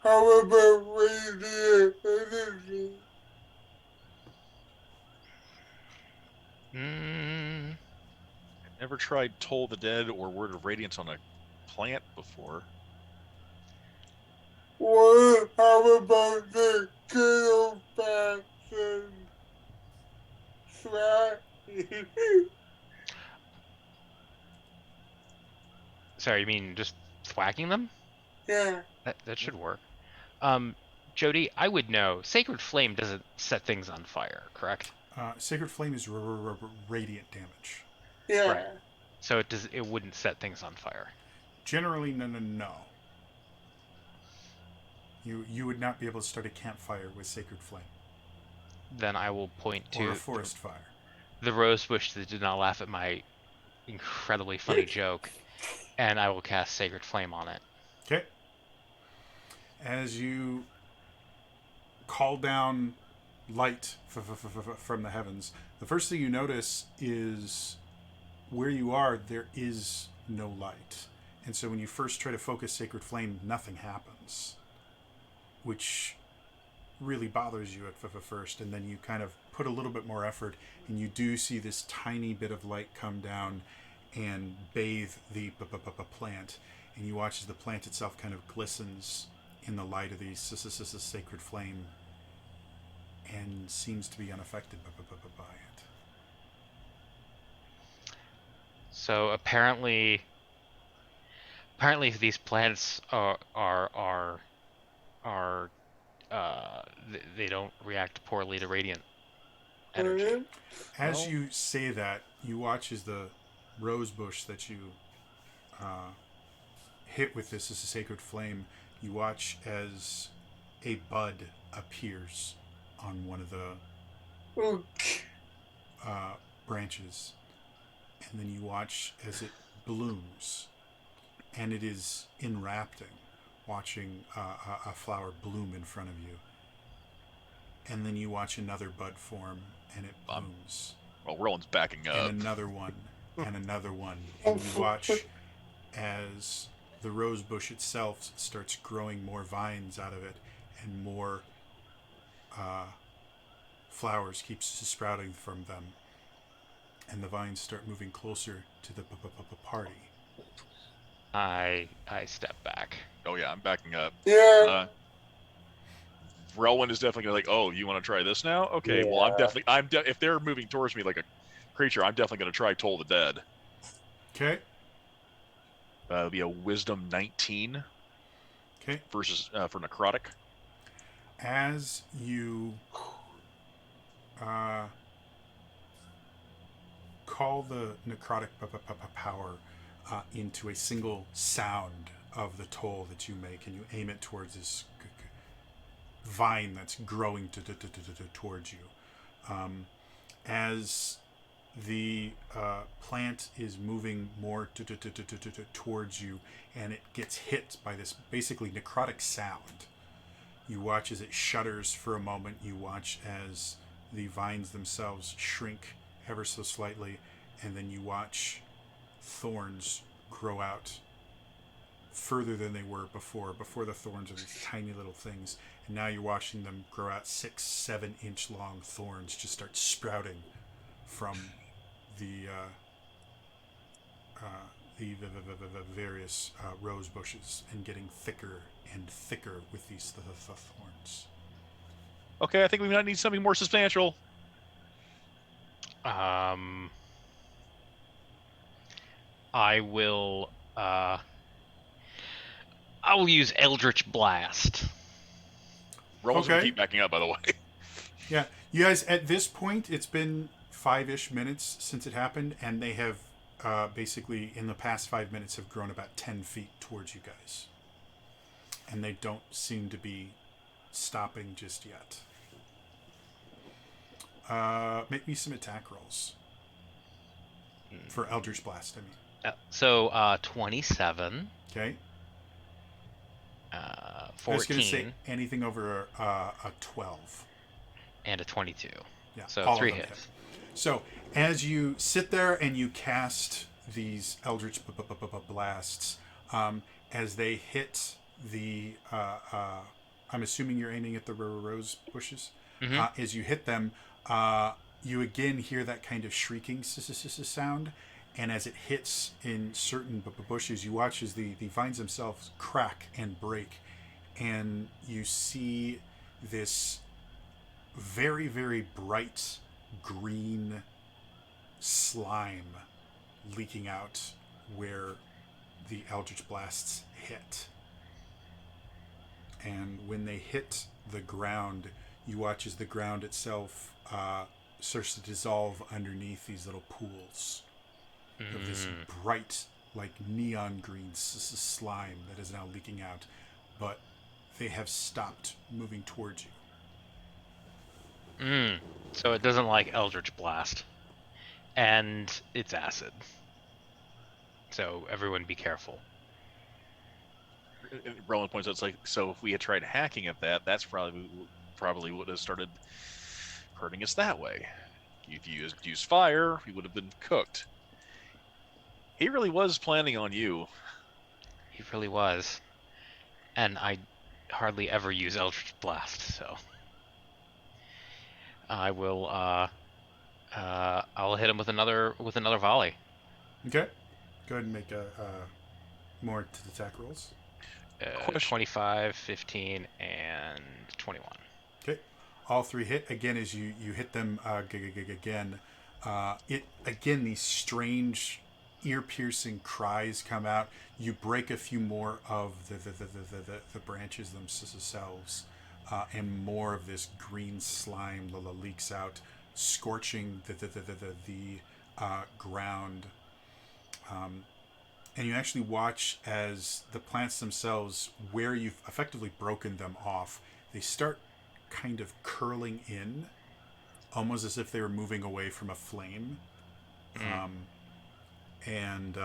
[SPEAKER 4] how about radiant energy?
[SPEAKER 2] Never tried Toll the Dead or Word of Radiance on a plant before.
[SPEAKER 4] What? How about the kettle faction? Try.
[SPEAKER 3] Sorry, you mean just thwacking them?
[SPEAKER 4] Yeah.
[SPEAKER 3] That should work. Jody, I would know. Sacred Flame doesn't set things on fire, correct?
[SPEAKER 1] Sacred Flame is radiant damage.
[SPEAKER 4] Yeah.
[SPEAKER 3] Right. So it wouldn't set things on fire.
[SPEAKER 1] Generally, no. You would not be able to start a campfire with Sacred Flame.
[SPEAKER 3] Then I will point to
[SPEAKER 1] Or a forest fire.
[SPEAKER 3] the rose bush that did not laugh at my incredibly funny joke, and I will cast Sacred Flame on it.
[SPEAKER 1] Okay. As you call down light from the heavens, the first thing you notice is where you are, there is no light. And so when you first try to focus Sacred Flame, nothing happens, which really bothers you at first. And then you kind of put a little bit more effort, and you do see this tiny bit of light come down and bathe the plant. And you watch as the plant itself kind of glistens in the light of the Sacred Flame and seems to be unaffected by it.
[SPEAKER 3] So apparently these plants they don't react poorly to radiant energy.
[SPEAKER 1] As you say that, you watch as the rose bush that you hit with this as a Sacred Flame, you watch as a bud appears on one of the branches, and then you watch as it blooms, and it is enrapting, watching a flower bloom in front of you. And then you watch another bud form, and it blooms.
[SPEAKER 2] Well, Roland's backing up.
[SPEAKER 1] And another one, and another one. And you watch as the rose bush itself starts growing more vines out of it, and more flowers keeps sprouting from them. And the vines start moving closer to the party.
[SPEAKER 3] I step back.
[SPEAKER 2] Oh yeah, I'm backing up.
[SPEAKER 4] Yeah.
[SPEAKER 2] Roland is definitely gonna oh, you want to try this now? Okay, well if they're moving towards me like a creature, I'm definitely gonna try Toll the Dead.
[SPEAKER 1] Okay.
[SPEAKER 2] It'll be a Wisdom 19.
[SPEAKER 1] Okay.
[SPEAKER 2] Versus for necrotic.
[SPEAKER 1] As you call the necrotic power into a single sound of the toll that you make, and you aim it towards this vine that's growing towards you. As the plant is moving more towards you, and it gets hit by this basically necrotic sound, you watch as it shudders for a moment. You watch as the vines themselves shrink ever so slightly, and then you watch thorns grow out further than they were before. Before, the thorns are these tiny little things, and now you're watching them grow out 6-7 inch long thorns just start sprouting from the various rose bushes, and getting thicker and thicker with these thorns.
[SPEAKER 2] Okay, I think we might need something more substantial.
[SPEAKER 3] I will use Eldritch Blast.
[SPEAKER 2] Roland's gonna
[SPEAKER 1] Okay.
[SPEAKER 2] keep backing up, by the way.
[SPEAKER 1] Yeah, you guys, at this point, it's been 5-ish minutes since it happened, and they have basically, in the past 5 minutes, have grown about 10 feet towards you guys. And they don't seem to be stopping just yet. Make me some attack rolls. For Eldritch Blast, I mean.
[SPEAKER 3] So 27.
[SPEAKER 1] Okay.
[SPEAKER 3] 14.
[SPEAKER 1] I was going to say anything over a 12.
[SPEAKER 3] And a 22.
[SPEAKER 1] Yeah,
[SPEAKER 3] So
[SPEAKER 1] all
[SPEAKER 3] 3
[SPEAKER 1] of them
[SPEAKER 3] hits.
[SPEAKER 1] hit. So as you sit there and you cast these Eldritch Blasts, as they hit the... I'm assuming you're aiming at the rose bushes?
[SPEAKER 3] Mm-hmm.
[SPEAKER 1] As you hit them, you again hear that kind of shrieking sound, and as it hits in certain bushes, you watch as the vines themselves crack and break, and you see this very, very bright green slime leaking out where the Eldritch Blasts hit. And when they hit the ground, you watch as the ground itself starts to dissolve underneath these little pools of this bright, like neon green slime that is now leaking out. But they have stopped moving towards you.
[SPEAKER 3] So it doesn't like Eldritch Blast. And it's acid. So everyone be careful.
[SPEAKER 2] Roland points out, it's like, so if we had tried hacking at that, that's probably would have started hurting us that way. If you used fire, we would have been cooked. He really was planning on you.
[SPEAKER 3] He really was. And I hardly ever use Eldritch Blast, so I will I'll hit him with another volley.
[SPEAKER 1] Okay. Go ahead and make more to the attack rolls.
[SPEAKER 2] Question.
[SPEAKER 3] 25, 15, and 21.
[SPEAKER 1] Okay. All three hit. Again, as you hit them again, these strange, ear-piercing cries come out. You break a few more of the branches themselves, and more of this green slime leaks out, scorching the ground. And you actually watch as the plants themselves, where you've effectively broken them off, they start kind of curling in, almost as if they were moving away from a flame, and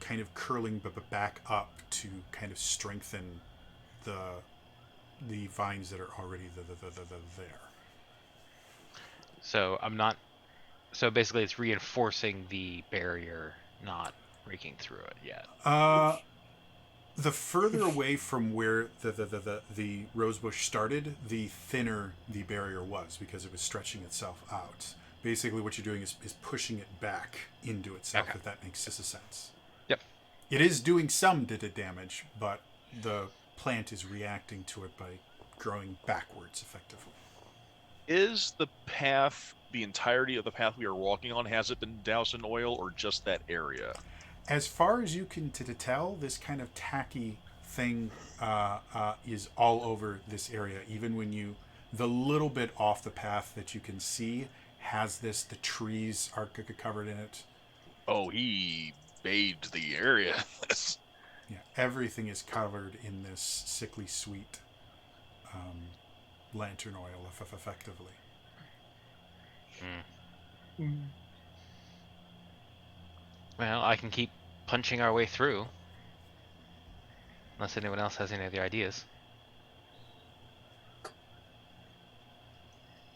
[SPEAKER 1] kind of curling back up to kind of strengthen the vines that are already there.
[SPEAKER 3] So I'm not. So basically, it's reinforcing the barrier, not breaking through it yet.
[SPEAKER 1] The further away from where the rosebush started, the thinner the barrier was, because it was stretching itself out. Basically, what you're doing is pushing it back into itself,
[SPEAKER 3] Okay.
[SPEAKER 1] if that makes sense.
[SPEAKER 3] Yep.
[SPEAKER 1] It is doing some damage, but the plant is reacting to it by growing backwards, effectively.
[SPEAKER 2] Is the path, the entirety of the path we are walking on, has it been doused in oil, or just that area?
[SPEAKER 1] As far as you can tell, this kind of tacky thing is all over this area. Even when the little bit off the path that you can see has this. The trees are covered in it.
[SPEAKER 2] Oh, he bathed the area.
[SPEAKER 1] Yeah, everything is covered in this sickly sweet lantern oil, effectively.
[SPEAKER 3] Well, I can keep punching our way through, unless anyone else has any other ideas.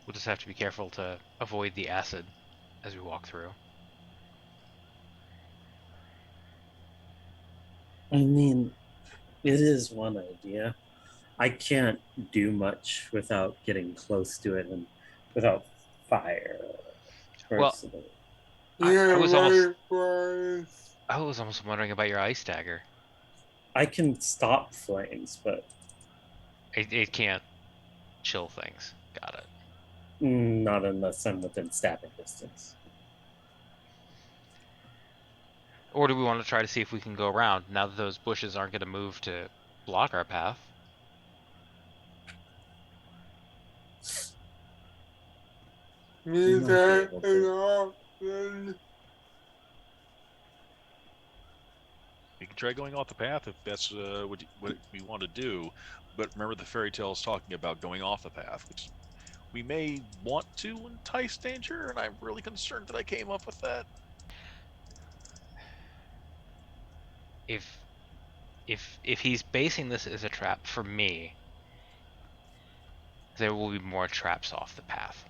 [SPEAKER 3] We'll just have to be careful to avoid the acid as we walk through.
[SPEAKER 5] I mean, it is one idea. I can't do much without getting close to it and without fire.
[SPEAKER 3] Well,
[SPEAKER 5] Personally.
[SPEAKER 3] I was almost
[SPEAKER 4] Likewise.
[SPEAKER 3] I was almost wondering about your ice dagger.
[SPEAKER 5] I can stop flames, but
[SPEAKER 3] It can't chill things. Got it.
[SPEAKER 5] not unless I'm within stabbing distance.
[SPEAKER 3] Or do we want to try to see if we can go around now that those bushes aren't going to move to block our path?
[SPEAKER 4] Me
[SPEAKER 5] might be
[SPEAKER 4] that
[SPEAKER 5] able to.
[SPEAKER 4] an option.
[SPEAKER 2] We can try going off the path if that's what we want to do. But remember, the fairy tale is talking about going off the path, which we may want to entice danger, and I'm really concerned that I came up with that.
[SPEAKER 3] If he's basing this as a trap for me, there will be more traps off the path.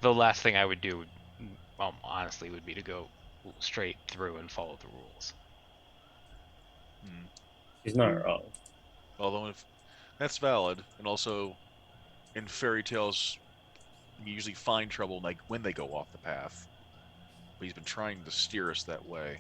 [SPEAKER 3] The last thing I would do, well, honestly, would be to go straight through and follow the rules.
[SPEAKER 5] He's not wrong.
[SPEAKER 2] Although if that's valid, and also in fairy tales, you usually find trouble like when they go off the path. But he's been trying to steer us that way.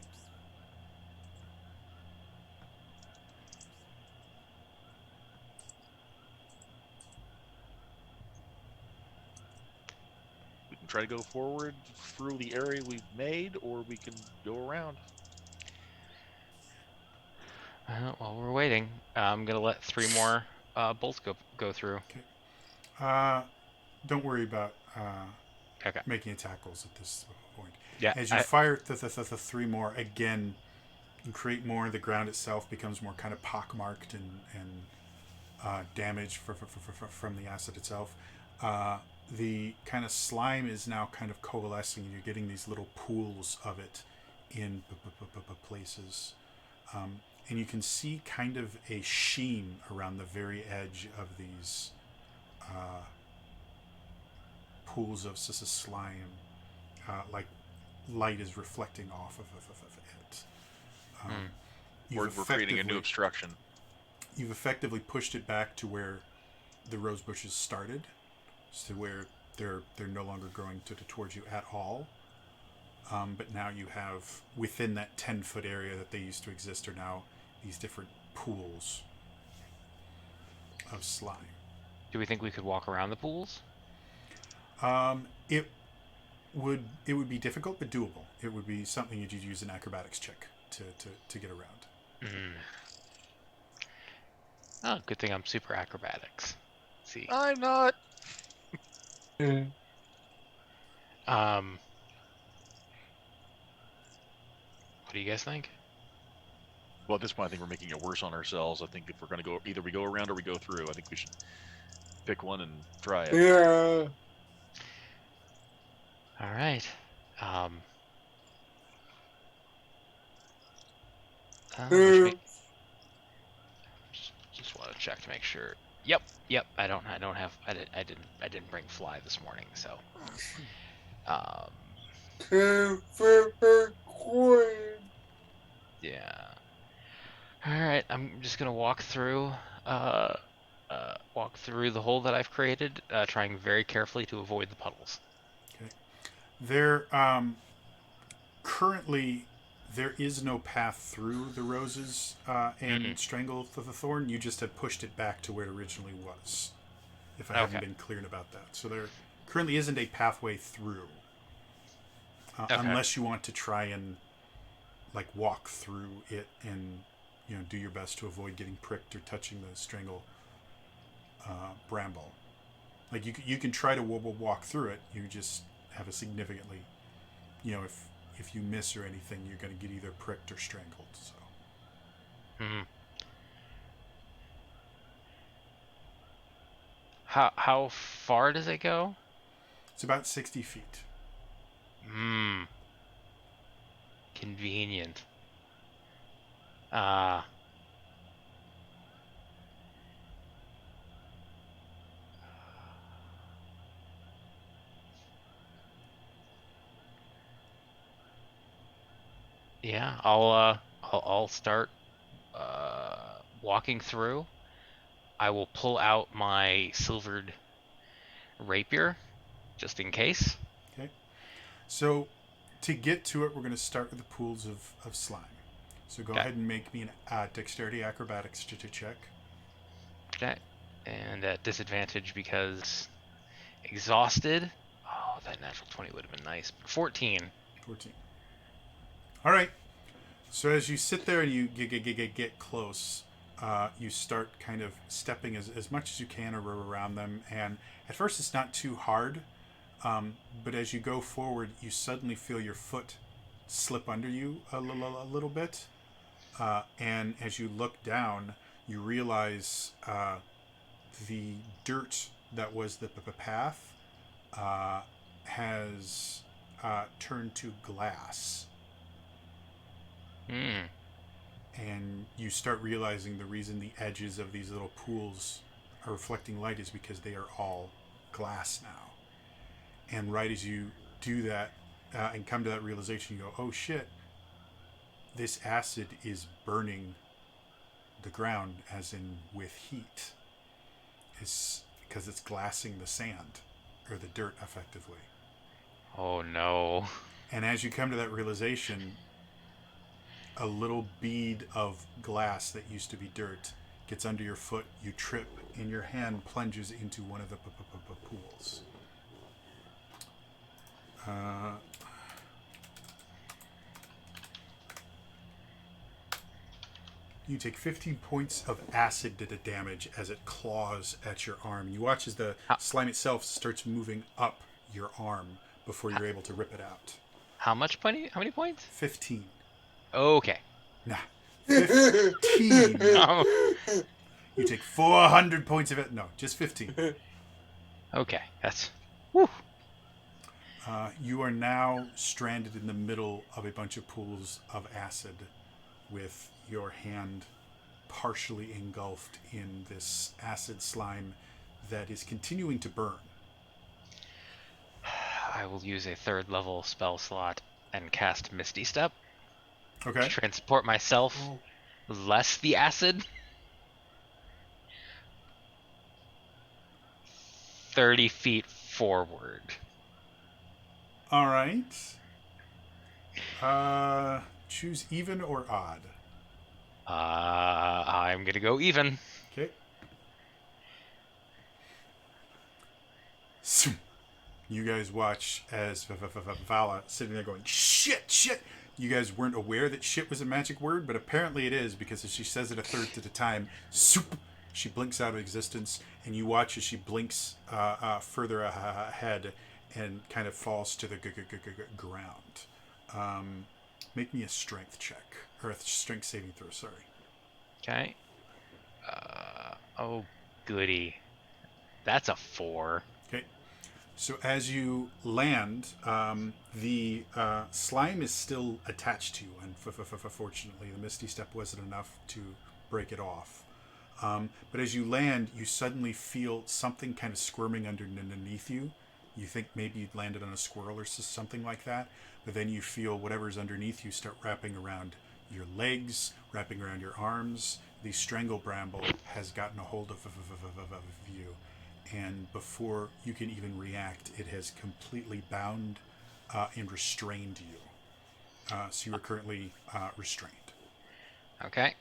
[SPEAKER 2] We can try to go forward through the area we've made, or we can go around.
[SPEAKER 3] While we're waiting, I'm gonna let 3 more bolts go through.
[SPEAKER 1] Don't worry about
[SPEAKER 3] Okay.
[SPEAKER 1] making tackles at this point.
[SPEAKER 3] Yeah.
[SPEAKER 1] As you fire the 3 more, again, you create more. The ground itself becomes more kind of pockmarked and damaged from the acid itself. The kind of slime is now kind of coalescing, and you're getting these little pools of it in places. And you can see kind of a sheen around the very edge of these pools of slime, like light is reflecting off of it.
[SPEAKER 2] We're creating a new obstruction.
[SPEAKER 1] You've effectively pushed it back to where the rose bushes started, to where they're no longer growing towards you at all. But now you have, within that 10-foot area that they used to exist, are now these different pools of slime.
[SPEAKER 3] Do we think we could walk around the pools?
[SPEAKER 1] It would be difficult, but doable. It would be something you'd use an acrobatics check to get around.
[SPEAKER 3] Mm. Oh, good thing I'm super acrobatics. Let's see.
[SPEAKER 2] I'm not.
[SPEAKER 3] What do you guys think?
[SPEAKER 2] Well, at this point, I think we're making it worse on ourselves. I think if we're going to go, either we go around or we go through. I think we should pick one and try it.
[SPEAKER 4] Yeah.
[SPEAKER 3] All right. Just want to check to make sure. Yep. I didn't bring fly this morning, so. Yeah. All right. I'm just gonna walk through the hole that I've created, trying very carefully to avoid the puddles.
[SPEAKER 1] Okay. There, currently, there is no path through the roses and strangle the thorn. You just have pushed it back to where it originally was. If I haven't been clear about that, so there currently isn't a pathway through, unless you want to try and like walk through it and do your best to avoid getting pricked or touching the strangle bramble. Like you can try to walk through it. You just have a significantly, if you miss or anything, you're going to get either pricked or strangled. So.
[SPEAKER 3] Mm-hmm. How far does it go?
[SPEAKER 1] It's about 60 feet.
[SPEAKER 3] Convenient. Yeah, I'll start walking through. I will pull out my silvered rapier, just in case.
[SPEAKER 1] Okay. So, to get to it, we're going to start with the pools of slime. So go ahead and make me an dexterity acrobatics check.
[SPEAKER 3] Okay. And at disadvantage because exhausted. Oh, that natural 20 would have been nice. 14.
[SPEAKER 1] 14. All right. So as you sit there and you get close, you start kind of stepping as much as you can around them. And at first it's not too hard. But as you go forward, you suddenly feel your foot slip under you a little bit. And as you look down, you realize the dirt that was the path has turned to glass. And you start realizing the reason the edges of these little pools are reflecting light is because they are all glass now. And right as you do that and come to that realization, you go, oh shit, this acid is burning the ground, as in with heat. It's because it's glassing the sand, or the dirt, effectively.
[SPEAKER 3] Oh no.
[SPEAKER 1] And as you come to that realization, a little bead of glass that used to be dirt gets under your foot, you trip, and your hand plunges into one of the pools. You take 15 points of acid damage as it claws at your arm. You watch as the slime itself starts moving up your arm before you're able to rip it out.
[SPEAKER 3] How many points?
[SPEAKER 1] 15.
[SPEAKER 3] Okay.
[SPEAKER 1] Nah. 15. You take 400 points of it. No, just 15.
[SPEAKER 3] Okay, that's... Whew.
[SPEAKER 1] You are now stranded in the middle of a bunch of pools of acid with your hand partially engulfed in this acid slime that is continuing to burn.
[SPEAKER 3] I will use a 3rd level spell slot and cast Misty Step
[SPEAKER 1] Okay.
[SPEAKER 3] to transport myself less the acid 30 feet forward.
[SPEAKER 1] All right. Choose even or odd.
[SPEAKER 3] I'm gonna go even.
[SPEAKER 1] Okay. You guys watch as Vala sitting there going, shit, shit. You guys weren't aware that shit was a magic word, but apparently it is, because as she says it a third at a time, soup, she blinks out of existence, and you watch as she blinks further ahead and kind of falls to the ground. Make me a strength check, or a strength saving throw, sorry.
[SPEAKER 3] Okay. Oh, goody. That's a 4.
[SPEAKER 1] Okay. So as you land, the slime is still attached to you, and fortunately, the Misty Step wasn't enough to break it off. But as you land, you suddenly feel something kind of squirming underneath you. You think maybe you'd landed on a squirrel or something like that, but then you feel whatever's underneath you start wrapping around your legs, wrapping around your arms. The strangle bramble has gotten a hold of you, and before you can even react, it has completely bound and restrained you. So you are currently restrained.
[SPEAKER 3] Okay.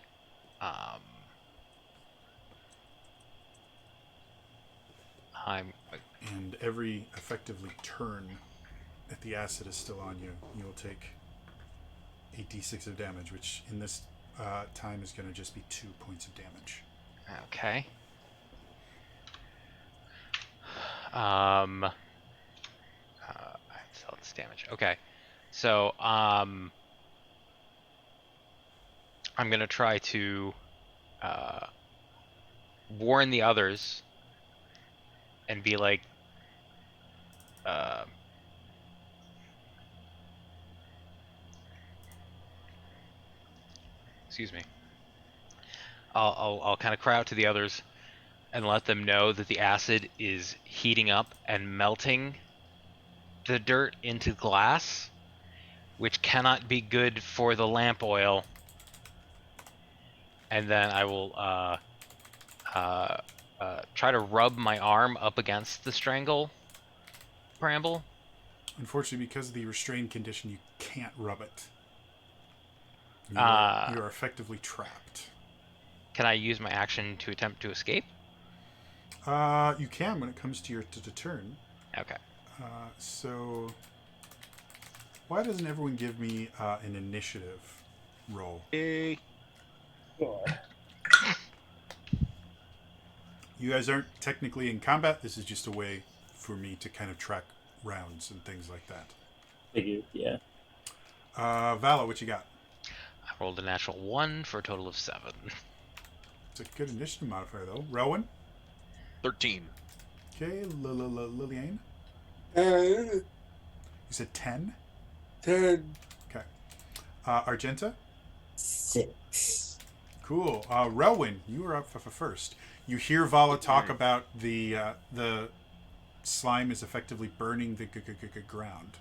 [SPEAKER 1] And every effectively turn that the acid is still on you, you'll take a d6 of damage, which in this time is going to just be 2 points of damage.
[SPEAKER 3] Okay. So it's damage. Okay. So, I'm gonna try to warn the others and be like, excuse me. I'll kind of cry out to the others and let them know that the acid is heating up and melting the dirt into glass, which cannot be good for the lamp oil. And then I will try to rub my arm up against the strangle bramble.
[SPEAKER 1] Unfortunately, because of the restrained condition, you can't rub it. You
[SPEAKER 3] Uh,
[SPEAKER 1] are effectively trapped.
[SPEAKER 3] Can I use my action to attempt to escape?
[SPEAKER 1] You can when it comes to your turn.
[SPEAKER 3] Okay.
[SPEAKER 1] So, why doesn't everyone give me an initiative roll?
[SPEAKER 2] Hey.
[SPEAKER 1] You guys aren't technically in combat. This is just a way for me to kind of track rounds and things like that.
[SPEAKER 5] Figured, yeah.
[SPEAKER 1] Vala, what you got?
[SPEAKER 3] I rolled a natural 1 for a total of 7.
[SPEAKER 1] It's a good initiative modifier, though. Rowan?
[SPEAKER 2] 13.
[SPEAKER 1] Okay, Lillian?
[SPEAKER 4] 10,
[SPEAKER 1] You said 10?
[SPEAKER 4] 10,
[SPEAKER 1] Okay. Argenta?
[SPEAKER 5] 6.
[SPEAKER 1] Cool. Rowan, you were up for first. You hear Vala talk about the slime is effectively burning the ground.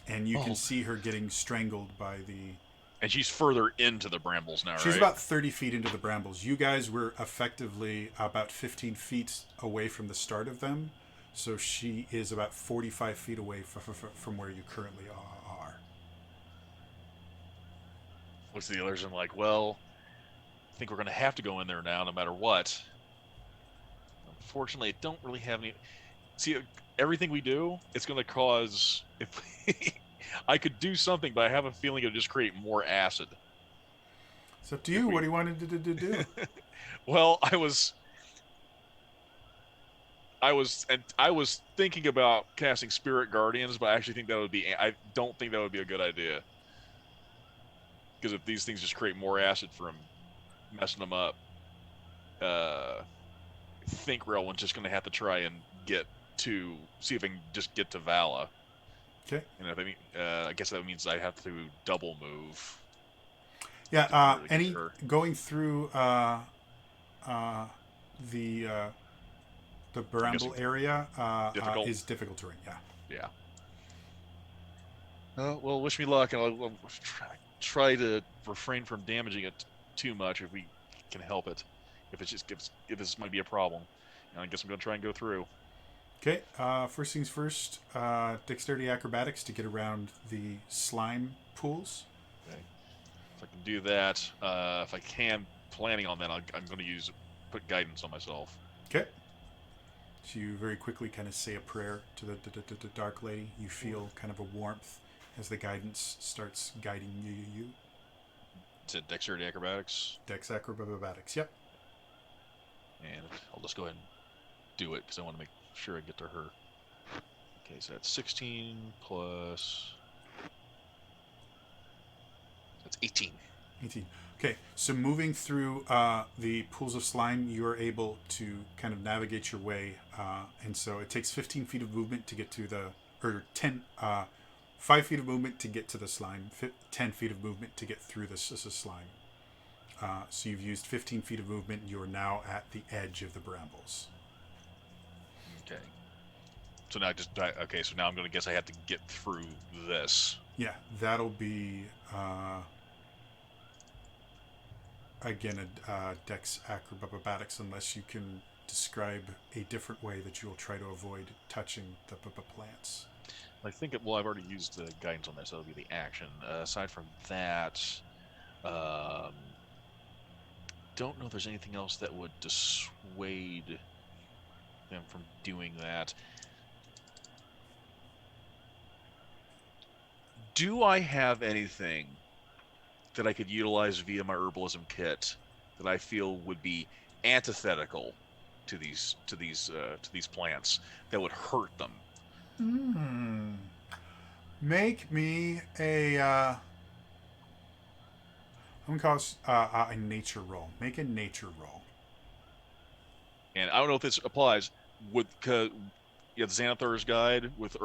[SPEAKER 1] And you can see her getting strangled by the...
[SPEAKER 2] And she's further into the brambles now,
[SPEAKER 1] She's
[SPEAKER 2] right?
[SPEAKER 1] about 30 feet into the brambles. You guys were effectively about 15 feet away from the start of them. So she is about 45 feet away from where you currently are.
[SPEAKER 2] Looks at the others and like, well, I think we're going to have to go in there now no matter what. Unfortunately, I don't really have any... See, everything we do, it's going to cause... If I could do something, but I have a feeling it would just create more acid.
[SPEAKER 1] It's up to you. What do you want to do?
[SPEAKER 2] Well, I was thinking about casting Spirit Guardians, but I actually think that would be... I don't think that would be a good idea. Because if these things just create more acid from messing them up, I think Relwyn's just going to have to try and see if I can just get to Vala.
[SPEAKER 1] Okay.
[SPEAKER 2] And if I guess that means I have to double move.
[SPEAKER 1] Yeah.
[SPEAKER 2] Really
[SPEAKER 1] going through the bramble area
[SPEAKER 2] difficult?
[SPEAKER 1] is difficult terrain. Yeah.
[SPEAKER 2] Yeah. Well, wish me luck, and I'll try to refrain from damaging it too much if we can help it. If this might be a problem, and I guess I'm gonna try and go through.
[SPEAKER 1] Okay, first things first, dexterity acrobatics to get around the slime pools.
[SPEAKER 2] Okay. If I can do that, if I can, planning on that, I'm going to put guidance on myself.
[SPEAKER 1] Okay. So you very quickly kind of say a prayer to the Dark Lady. You feel kind of a warmth as the guidance starts guiding you.
[SPEAKER 2] It's a dexterity acrobatics.
[SPEAKER 1] Dex acrobatics, yep.
[SPEAKER 2] And I'll just go ahead and do it because I want to make sure I get to her. Okay, so that's 16 plus... That's 18.
[SPEAKER 1] 18. Okay, so moving through the pools of slime, you are able to kind of navigate your way. And so it takes 15 feet of movement to get to the... Or 5 feet of movement to get to the slime. 10 feet of movement to get through this slime. So you've used 15 feet of movement. You are now at the edge of the brambles.
[SPEAKER 2] Okay. So now so now I'm going to guess I have to get through this.
[SPEAKER 1] Yeah, that'll be... again, a dex acrobatics, unless you can describe a different way that you will try to avoid touching the plants.
[SPEAKER 2] I think I've already used the guidance on this, so that'll be the action. Aside from that, don't know if there's anything else that would dissuade them from doing that. Do I have anything that I could utilize via my herbalism kit that I feel would be antithetical to these plants that would hurt them?
[SPEAKER 1] Make me a... I'm going to call this a nature roll. Make a nature roll.
[SPEAKER 2] And I don't know if this applies because you have the Xanathar's guide with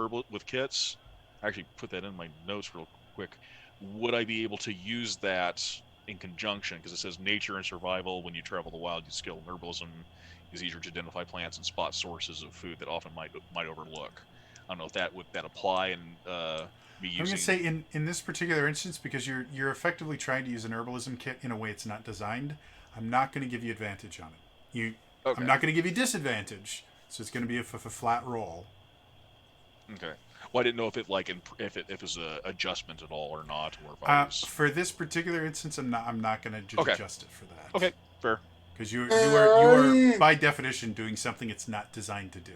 [SPEAKER 2] kits. I actually put that in my notes real quick. Would I be able to use that in conjunction? Because it says nature and survival. When you travel the wild, you skill in herbalism is easier to identify plants and spot sources of food that often might overlook. I don't know if that would apply and be using.
[SPEAKER 1] I'm going to say in this particular instance, because you're effectively trying to use an herbalism kit in a way it's not designed, I'm not going to give you advantage on it.
[SPEAKER 2] Okay.
[SPEAKER 1] I'm not going to give you disadvantage, so it's going to be a flat roll.
[SPEAKER 2] Okay. Well, I didn't know if it if it was an adjustment at all or not, or if I was...
[SPEAKER 1] For this particular instance, I'm not going to adjust it for that.
[SPEAKER 2] Okay, fair.
[SPEAKER 1] Because you are by definition doing something it's not designed to do.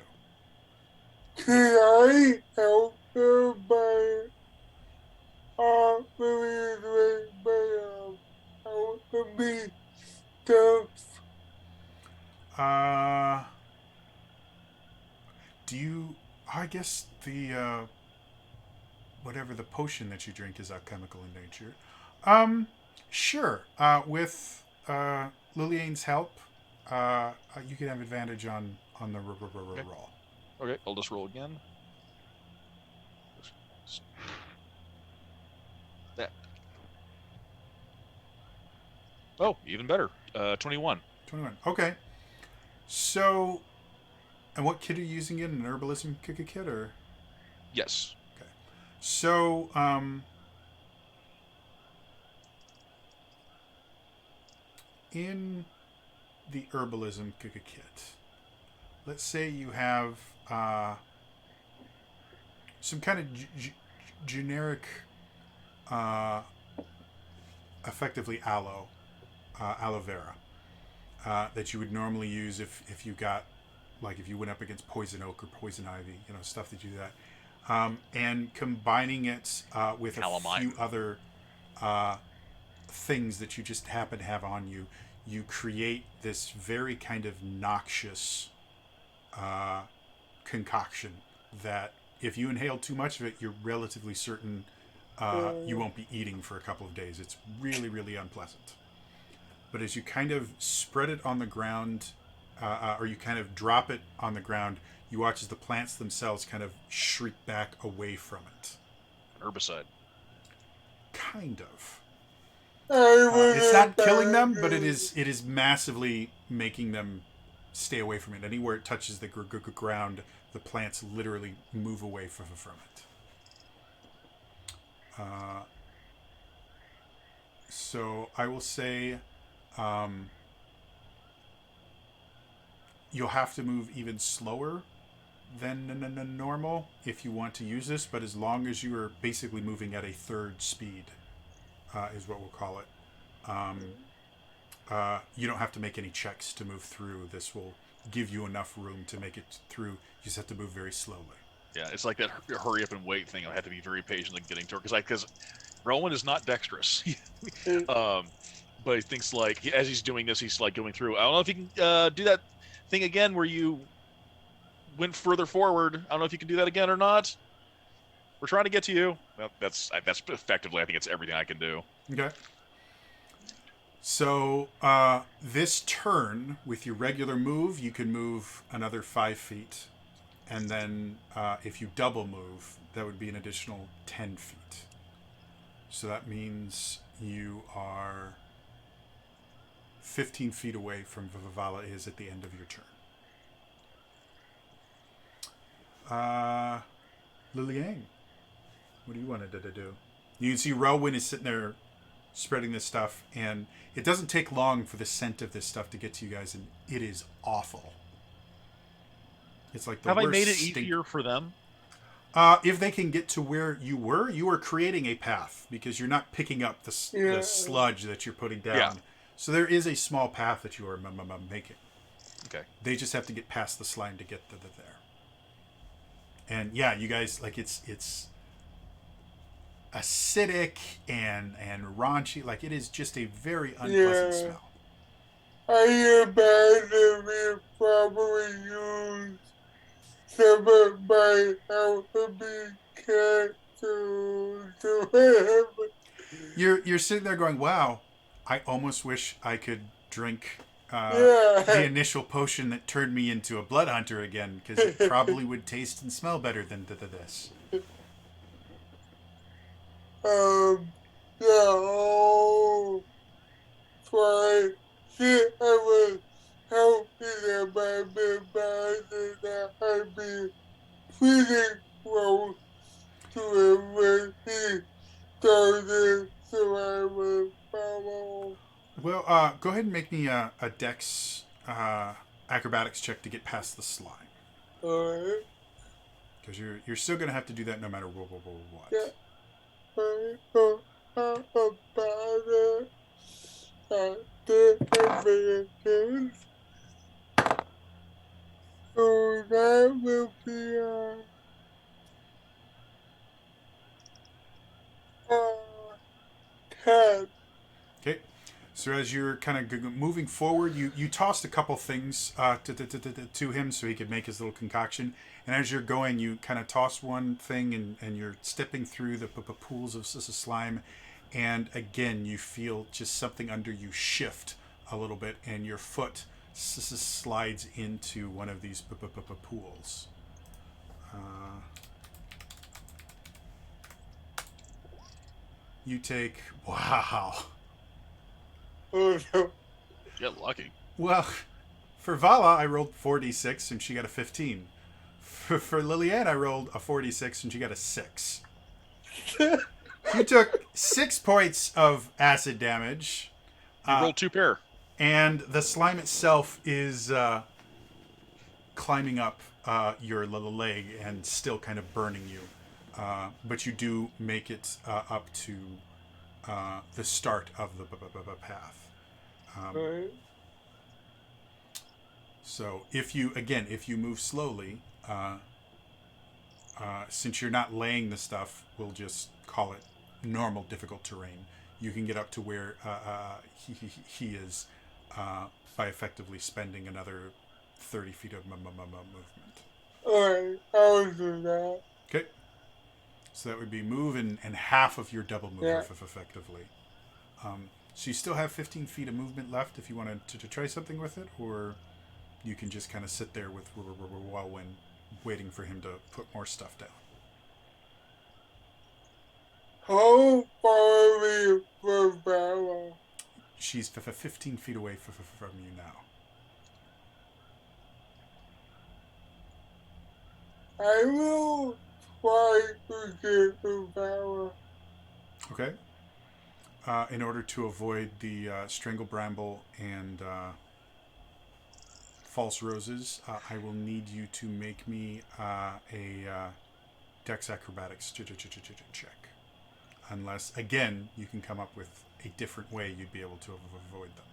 [SPEAKER 4] Can I help her by helping me stuff?
[SPEAKER 1] Do you... I guess the... whatever the potion that you drink is alchemical in nature. Sure. With Lillian's help, you can have advantage on the roll.
[SPEAKER 2] Okay, I'll just roll again. That. Oh, even better. 21.
[SPEAKER 1] 21. Okay. So, and what kit are you using in an herbalism kit, or?
[SPEAKER 2] Yes.
[SPEAKER 1] Okay. So, in the herbalism kit, let's say you have some kind of generic, effectively aloe vera that you would normally use if you got, like, if you went up against poison oak or poison ivy, stuff that do that, and combining it with
[SPEAKER 2] Calamine.
[SPEAKER 1] a few other things that you just happen to have on you, you create this very kind of noxious concoction that if you inhale too much of it, you're relatively certain you won't be eating for a couple of days. It's really, really unpleasant. But as you kind of spread it on the ground, or you kind of drop it on the ground, you watch as the plants themselves kind of shriek back away from it.
[SPEAKER 2] Herbicide.
[SPEAKER 1] Kind of. It's not killing them, but it
[SPEAKER 4] is.
[SPEAKER 1] is massively making them stay away from it. Anywhere it touches the ground, the plants literally move away from it. Uh, so I will say um, you'll have to move even slower than normal if you want to use this, but as long as you are basically moving at a third speed, is what we'll call it. You don't have to make any checks to move through. This will give you enough room to make it through. You just have to move very slowly.
[SPEAKER 2] Yeah, it's like that hurry up and wait thing. I have to be very patient in getting to her because Rowan is not dexterous. But he thinks like as he's doing this, he's like going through. I don't know if you can do that thing again where you went further forward. I don't know if you can do that again or not. We're trying to get to you. Well, that's effectively. I think it's everything I can do.
[SPEAKER 1] Okay. So this turn, with your regular move, you can move another 5 feet. And then if you double move, that would be an additional 10 feet. So that means you are 15 feet away from where Vivala is at the end of your turn. Liliang, what do you want to do? You can see Rowan is sitting there spreading this stuff, and it doesn't take long for the scent of this stuff to get to you guys, and it is awful. It's like the
[SPEAKER 2] Have
[SPEAKER 1] worst
[SPEAKER 2] I made it
[SPEAKER 1] stink.
[SPEAKER 2] easier for them?
[SPEAKER 1] If they can get to where you were creating a path because you're not picking up the sludge that you're putting down.
[SPEAKER 2] Yeah.
[SPEAKER 1] So there is a small path that you are making.
[SPEAKER 2] Okay.
[SPEAKER 1] They just have to get past the slime to get to there. And yeah, you guys, like it's acidic and raunchy. Like it is just a very unpleasant smell.
[SPEAKER 4] I imagine we probably use some of my alchemy kit to have.
[SPEAKER 1] You're sitting there going, wow, I almost wish I could drink the initial potion that turned me into a blood hunter again, because it probably would taste and smell better than this.
[SPEAKER 4] I'll try. See, I was helping them by reminding that I'd be pretty close to him when he started, so I would follow.
[SPEAKER 1] Well, go ahead and make me a dex acrobatics check to get past the slime.
[SPEAKER 4] Alright.
[SPEAKER 1] Because you're still going to have to do that no matter what.
[SPEAKER 4] Yeah. About it. I did everything. So that will be uh, 10.
[SPEAKER 1] Okay. So as you're kind of moving forward, you tossed a couple things to him so he could make his little concoction. And as you're going, you kind of toss one thing and you're stepping through the pools of slime. And again, you feel just something under you shift a little bit, and your foot slides into one of these pools. You take, wow.
[SPEAKER 4] Oh no.
[SPEAKER 2] Get lucky.
[SPEAKER 1] Well, for Vala, I rolled 4d6 and she got a 15. For Liliane, I rolled a 4d6 and she got a 6. You took 6 points of acid damage.
[SPEAKER 2] You rolled 2 pair.
[SPEAKER 1] And the slime itself is climbing up your little leg and still kind of burning you. But you do make it up to the start of the path.
[SPEAKER 4] Alright.
[SPEAKER 1] So if you move slowly, since you're not laying the stuff, we'll just call it normal difficult terrain. You can get up to where he is by effectively spending another 30 feet of movement.
[SPEAKER 4] Alright, I'll do that.
[SPEAKER 1] Okay. So that would be move and half of your double move effectively. So you still have 15 feet of movement left if you wanted to try something with it, or you can just kind of sit there with Walwyn waiting for him to put more stuff down.
[SPEAKER 4] How far away from Bella?
[SPEAKER 1] She's 15 feet away from you now.
[SPEAKER 4] I will try to get to Bella.
[SPEAKER 1] Okay. In order to avoid the strangle bramble and false roses, I will need you to make me a Dex acrobatics check. Unless, again, you can come up with a different way you'd be able to avoid them.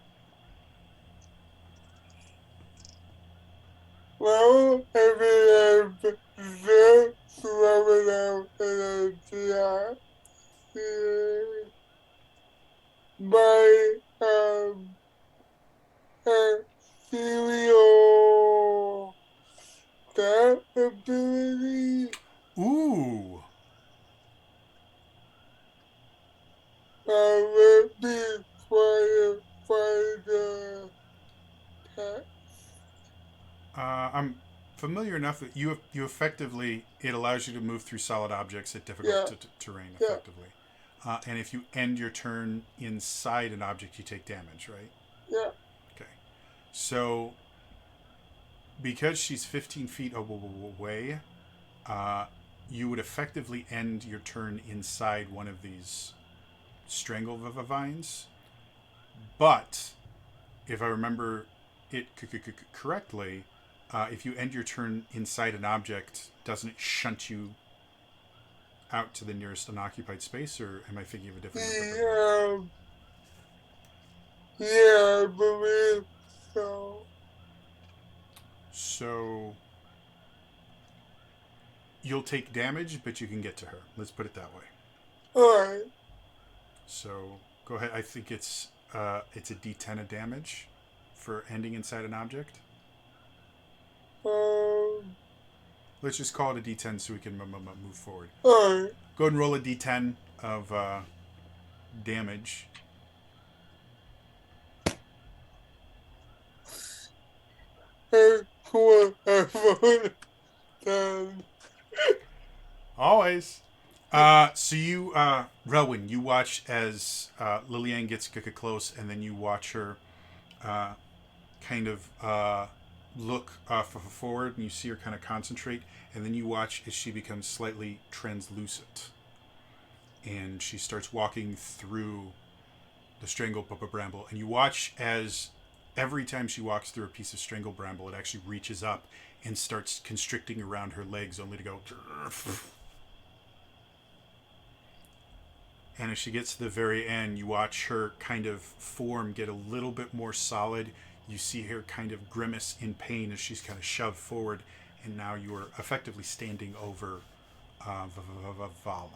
[SPEAKER 4] Well, I mean, that's rubbing out an idea. My, cereal, that ability,
[SPEAKER 1] Ooh!
[SPEAKER 4] let me try to find that.
[SPEAKER 1] I'm familiar enough that you effectively, it allows you to move through solid objects at difficult
[SPEAKER 4] Yeah.
[SPEAKER 1] terrain
[SPEAKER 4] Yeah.
[SPEAKER 1] effectively. And if you end your turn inside an object, you take damage, right?
[SPEAKER 4] Yeah.
[SPEAKER 1] Okay. So, because she's 15 feet away, you would effectively end your turn inside one of these strangle vines. But, if I remember it correctly, if you end your turn inside an object, doesn't it shunt you out to the nearest unoccupied space, or am I thinking of a different number?
[SPEAKER 4] Yeah, I believe so.
[SPEAKER 1] So you'll take damage, but you can get to her. Let's put it that way.
[SPEAKER 4] Alright.
[SPEAKER 1] So go ahead. I think it's a D10 of damage for ending inside an object. Let's just call it a D10 so we can move forward.
[SPEAKER 4] Alright.
[SPEAKER 1] Go ahead and roll a D10 of damage. Always. So you, Relwyn, you watch as Liliane gets close, and then you watch her kind of look forward, and you see her kind of concentrate, and then you watch as she becomes slightly translucent. And she starts walking through the strangle bramble, and you watch as every time she walks through a piece of strangle bramble, it actually reaches up and starts constricting around her legs, only to go. And as she gets to the very end, you watch her kind of form get a little bit more solid. You see her kind of grimace in pain as she's kind of shoved forward, and now you are effectively standing over Vala.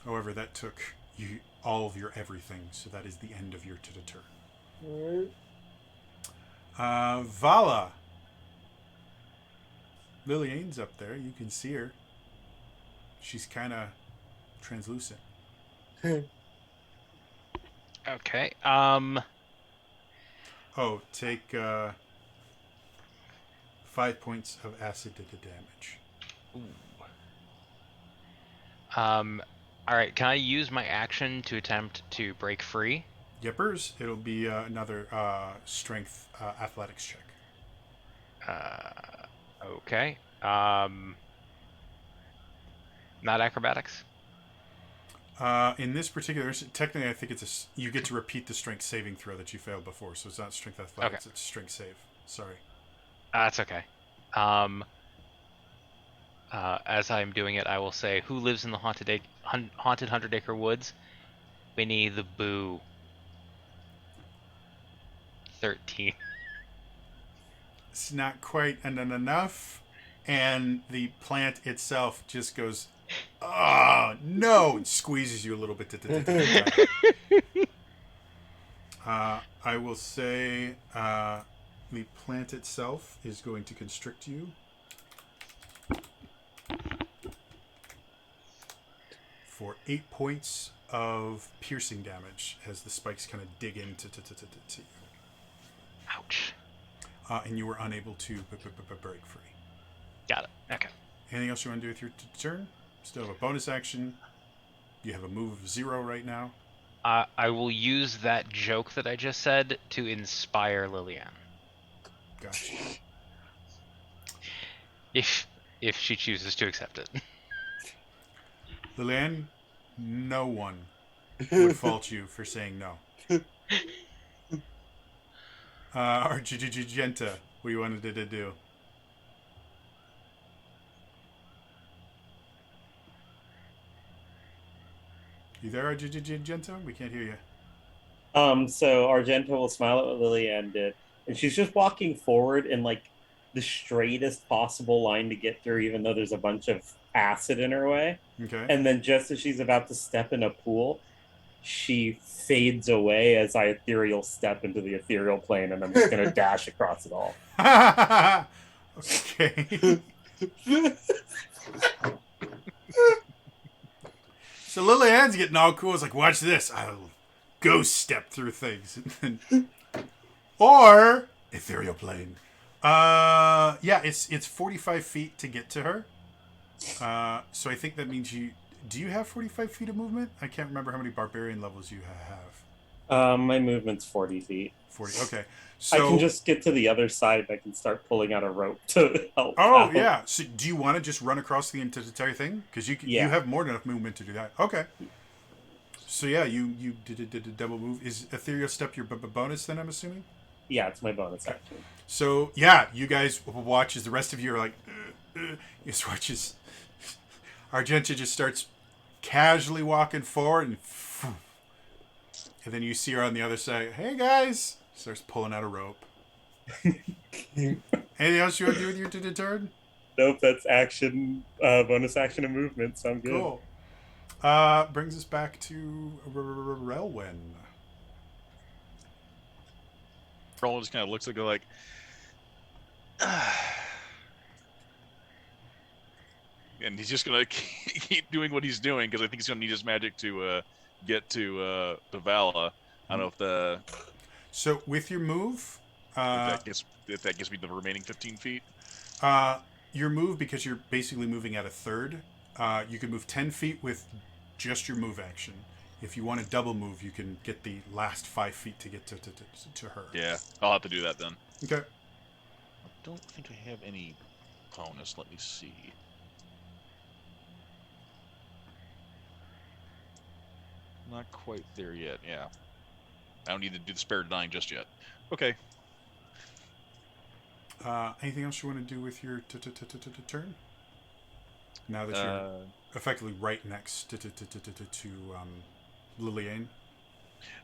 [SPEAKER 1] However, that took you all of your everything, so that is the end of your turn. Vala. Liliane's up there. You can see her. She's kind of translucent.
[SPEAKER 3] Okay.
[SPEAKER 1] Oh, take 5 points of acid damage.
[SPEAKER 3] All right. Can I use my action to attempt to break free?
[SPEAKER 1] Yippers. It'll be another strength athletics check.
[SPEAKER 3] Okay. Not acrobatics.
[SPEAKER 1] In this particular, technically, I think you get to repeat the strength saving throw that you failed before, so it's not strength athletics; It's strength save. Sorry.
[SPEAKER 3] That's okay. As I'm doing it, I will say, "Who lives in the haunted 100-acre woods?" Winnie the Boo. 13.
[SPEAKER 1] It's not quite enough, and the plant itself just goes, "Oh no!" and squeezes you a little bit. I will say the plant itself is going to constrict you for 8 points of piercing damage as the spikes kind of dig into you.
[SPEAKER 3] Ouch.
[SPEAKER 1] And you were unable to break free.
[SPEAKER 3] Got it. Okay.
[SPEAKER 1] Anything else you want to do with your turn? Still have a bonus action. You have a move of 0 right now.
[SPEAKER 3] I will use that joke that I just said to inspire Liliane.
[SPEAKER 1] Gotcha.
[SPEAKER 3] If she chooses to accept it.
[SPEAKER 1] Liliane, no one would fault you for saying no. Argenta, what you wanted to do? You there, Argenta? We can't hear you.
[SPEAKER 5] So Argenta will smile at what Lillian did, and she's just walking forward in like the straightest possible line to get through, even though there's a bunch of acid in her way.
[SPEAKER 1] Okay.
[SPEAKER 5] And then just as she's about to step in a pool, she fades away as I ethereal step into the ethereal plane, and I'm just gonna dash across it all.
[SPEAKER 1] Okay. So Lillian's getting all cool. It's like, watch this. I'll ghost step through things. Or ethereal plane. Yeah, it's 45 feet to get to her. So I think that means you... Do you have 45 feet of movement? I can't remember how many barbarian levels you have.
[SPEAKER 5] My movement's 40 feet.
[SPEAKER 1] 40, okay. So,
[SPEAKER 5] I can just get to the other side. I can start pulling out a rope to help.
[SPEAKER 1] Oh,
[SPEAKER 5] out.
[SPEAKER 1] yeah. So do you want to just run across the entire thing? Because you have more than enough movement to do that. Okay. So yeah, you did a double move. Is ethereal step your bonus then, I'm assuming?
[SPEAKER 5] Yeah, it's my bonus action.
[SPEAKER 1] So yeah, you guys watch as the rest of you are like, you just watch as Argenta just starts casually walking forward and then you see her on the other side. Hey guys! Starts pulling out a rope. Anything else you want to do with your turn?
[SPEAKER 5] Nope, that's action, bonus action and movement, so I'm good.
[SPEAKER 1] Cool. Brings us back to Relwyn.
[SPEAKER 2] Relwyn just kind of looks at it like, and he's just gonna keep doing what he's doing because I think he's gonna need his magic to get to Vala. I don't know if the
[SPEAKER 1] So with your move,
[SPEAKER 2] if that gives me the remaining 15 feet.
[SPEAKER 1] Your move, because you're basically moving at a third, you can move 10 feet with just your move action. If you want to double move, you can get the last 5 feet to get to her.
[SPEAKER 2] Yeah, I'll have to do that then.
[SPEAKER 1] Okay.
[SPEAKER 2] I don't think I have any bonus. Let me see. Not quite there yet, yeah. I don't need to do the spare dying just yet. Okay.
[SPEAKER 1] Anything else you want to do with your turn? Now that you're effectively right next to Lillian.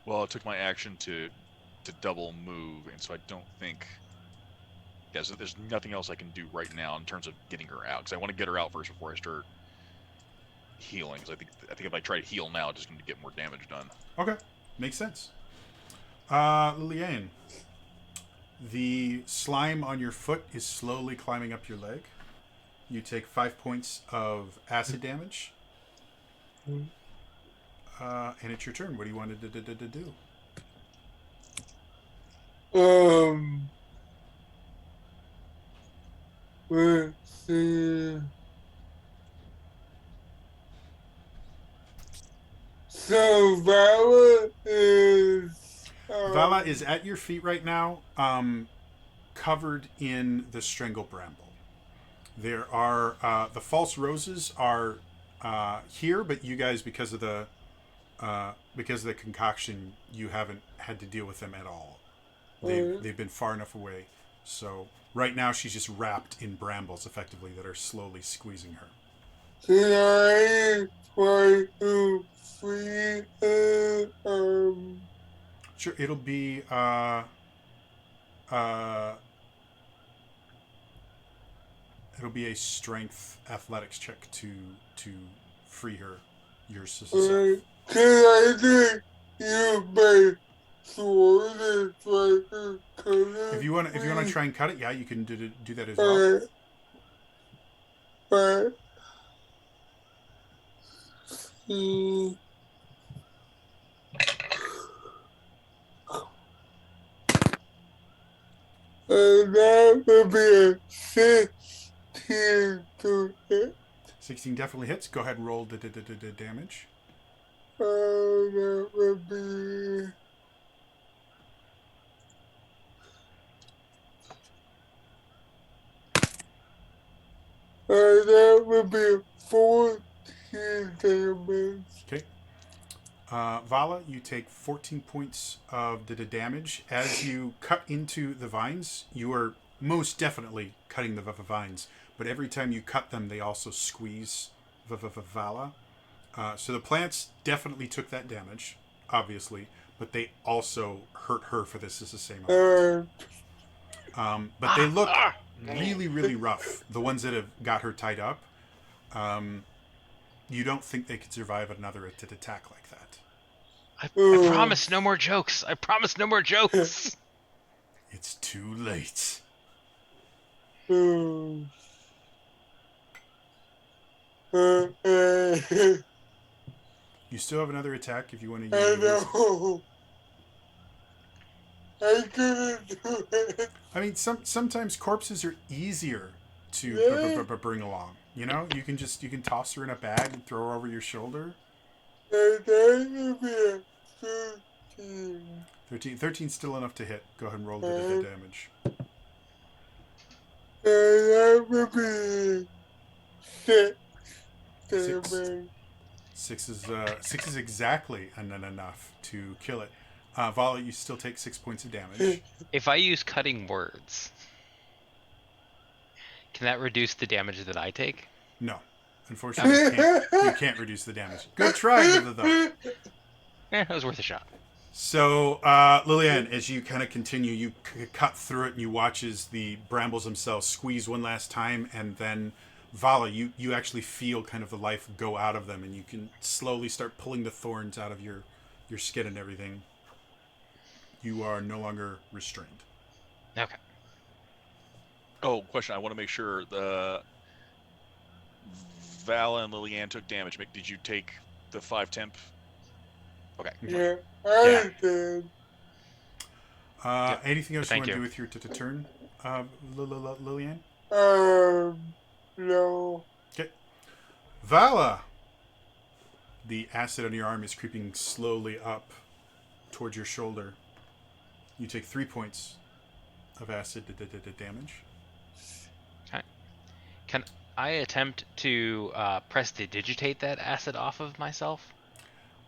[SPEAKER 2] Well, it took my action to double move, and so I don't think... Yeah, so there's nothing else I can do right now in terms of getting her out, because I want to get her out first before I start healing. Because I think if I try to heal now, it's just going to get more damage done.
[SPEAKER 1] Okay, makes sense. Lillian, the slime on your foot is slowly climbing up your leg. You take 5 points of acid damage. And it's your turn. What do you want to do?
[SPEAKER 4] Let's see. So
[SPEAKER 1] Vala is at your feet right now, covered in the strangle bramble. There are the false roses are here, but you guys, because of the concoction, you haven't had to deal with them at all. They've been far enough away. So right now she's just wrapped in brambles, effectively, that are slowly squeezing her.
[SPEAKER 4] Can I try to free
[SPEAKER 1] Sure, it'll be it'll be a strength athletics check to free her. Yourself.
[SPEAKER 4] Can I do you my sword and try to cut it?
[SPEAKER 1] If you want to try and cut it, yeah, you can do that as well.
[SPEAKER 4] That would be a 16 to hit.
[SPEAKER 1] 16 definitely hits. Go ahead and roll the damage.
[SPEAKER 4] That would be... that would be 14 damage.
[SPEAKER 1] Okay, Vala, you take 14 points of the damage. As you cut into the vines, you are most definitely cutting the vines, but every time you cut them, they also squeeze Vala. So the plants definitely took that damage, obviously, but they also hurt her for this is the same amount. But they look really, really rough. The ones that have got her tied up, you don't think they could survive another attack like that.
[SPEAKER 3] I promise no more jokes. I promise no more jokes.
[SPEAKER 1] It's too late. You still have another attack if you want to
[SPEAKER 4] I
[SPEAKER 1] use yours.
[SPEAKER 4] know. I couldn't do it.
[SPEAKER 1] I mean, sometimes corpses are easier to bring along. You know, you can toss her in a bag and throw her over your shoulder.
[SPEAKER 4] And that would be a 13.
[SPEAKER 1] 13's still enough to hit. Go ahead and roll the damage.
[SPEAKER 4] And that would be 6
[SPEAKER 1] Six.
[SPEAKER 4] damage.
[SPEAKER 1] Six is exactly enough to kill it. Vala, you still take 6 points of damage.
[SPEAKER 3] If I use cutting words, can that reduce the damage that I take?
[SPEAKER 1] No, unfortunately, you can't reduce the damage. Good try, though.
[SPEAKER 3] It was worth a shot.
[SPEAKER 1] So, Lillian, as you kind of continue, you cut through it and you watch as the brambles themselves squeeze one last time, and then Vala, you actually feel kind of the life go out of them, and you can slowly start pulling the thorns out of your skin and everything. You are no longer restrained.
[SPEAKER 3] Okay.
[SPEAKER 2] Oh, question. I want to make sure the Vala and Lillian took damage. Did you take the 5 temp? Okay.
[SPEAKER 4] Yeah, I did.
[SPEAKER 1] Anything else you
[SPEAKER 3] Thank
[SPEAKER 1] want to
[SPEAKER 3] you.
[SPEAKER 1] do with your turn, Lillian?
[SPEAKER 4] No.
[SPEAKER 1] Okay. Vala! The acid on your arm is creeping slowly up towards your shoulder. You take 3 points of acid damage.
[SPEAKER 3] Okay. Can I attempt to prestidigitate that acid off of myself?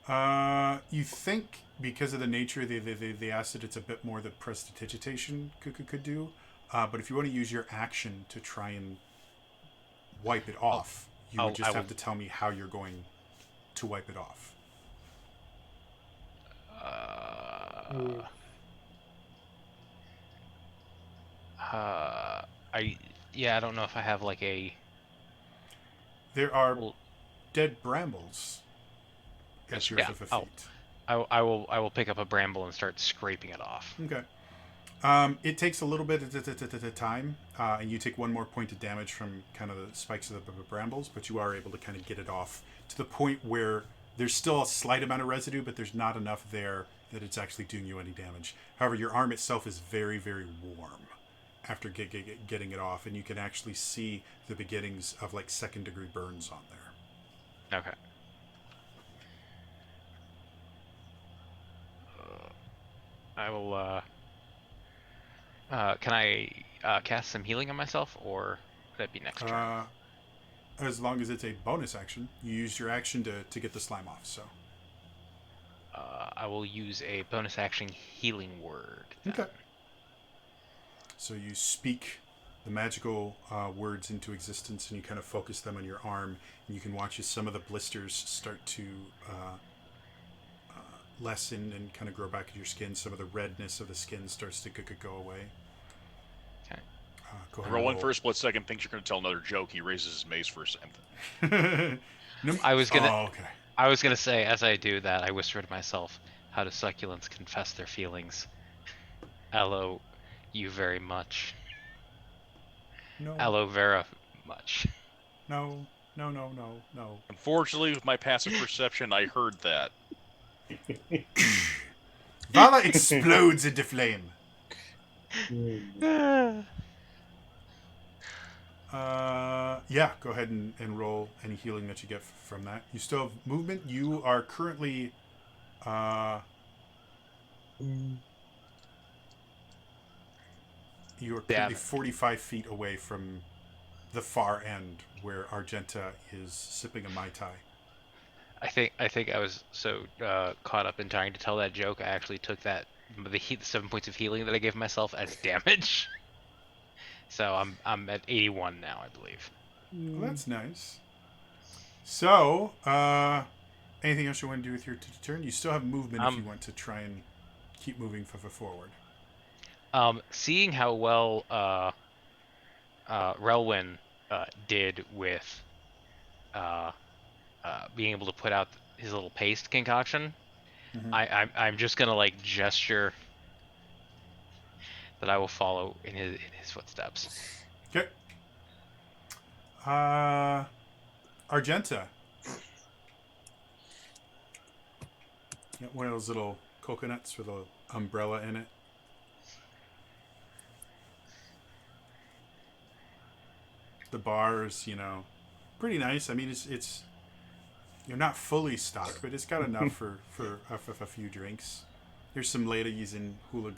[SPEAKER 1] You think because of the nature of the acid, it's a bit more that prestidigitation could do. But if you want to use your action to try and wipe it off, you would just have to tell me how you're going to wipe it off.
[SPEAKER 3] I don't know if I have like a.
[SPEAKER 1] There are dead brambles at your feet.
[SPEAKER 3] I will pick up a bramble and start scraping it off.
[SPEAKER 1] Okay. It takes a little bit of time, and you take 1 more point of damage from kind of the spikes of the brambles, but you are able to kind of get it off to the point where there's still a slight amount of residue, but there's not enough there that it's actually doing you any damage. However, your arm itself is very, very warm after getting it off, and you can actually see the beginnings of like 2nd-degree burns on there.
[SPEAKER 3] Okay. I will. Can I cast some healing on myself, or would that be next turn?
[SPEAKER 1] As long as it's a bonus action, you used your action to get the slime off. So.
[SPEAKER 3] I will use a bonus action healing word. Then.
[SPEAKER 1] Okay. So you speak the magical words into existence, and you kind of focus them on your arm, and you can watch as some of the blisters start to lessen and kind of grow back in your skin. Some of the redness of the skin starts to go away.
[SPEAKER 3] Okay.
[SPEAKER 2] Go ahead. Rowan for a split second thinks you're going to tell another joke. He raises his mace for a second.
[SPEAKER 3] I was gonna.
[SPEAKER 1] Oh, okay.
[SPEAKER 3] I was gonna say, as I do that, I whisper to myself, "How do succulents confess their feelings? Aloe, you very much.
[SPEAKER 1] No.
[SPEAKER 3] Aloe vera much."
[SPEAKER 1] No.
[SPEAKER 2] Unfortunately, with my passive perception, I heard that.
[SPEAKER 1] Vala explodes into flame. Yeah, go ahead and roll any healing that you get from that. You still have movement. You are currently you are currently 45 feet away from the far end where Argenta is sipping a Mai Tai.
[SPEAKER 3] I think I was so caught up in trying to tell that joke, I actually took the 7 points of healing that I gave myself as damage. So I'm at 81 now, I believe.
[SPEAKER 1] Well, that's nice. So, anything else you want to do with your turn? You still have movement if you want to try and keep moving forward.
[SPEAKER 3] Seeing how well Relwyn did with being able to put out his little paste concoction,
[SPEAKER 1] Mm-hmm.
[SPEAKER 3] I'm just gonna like gesture that I will follow in his footsteps.
[SPEAKER 1] Okay. Argenta. One of those little coconuts with an umbrella in it. The bar's, pretty nice. I mean, it's you're not fully stocked, but it's got enough for a few drinks. There's some ladies in hula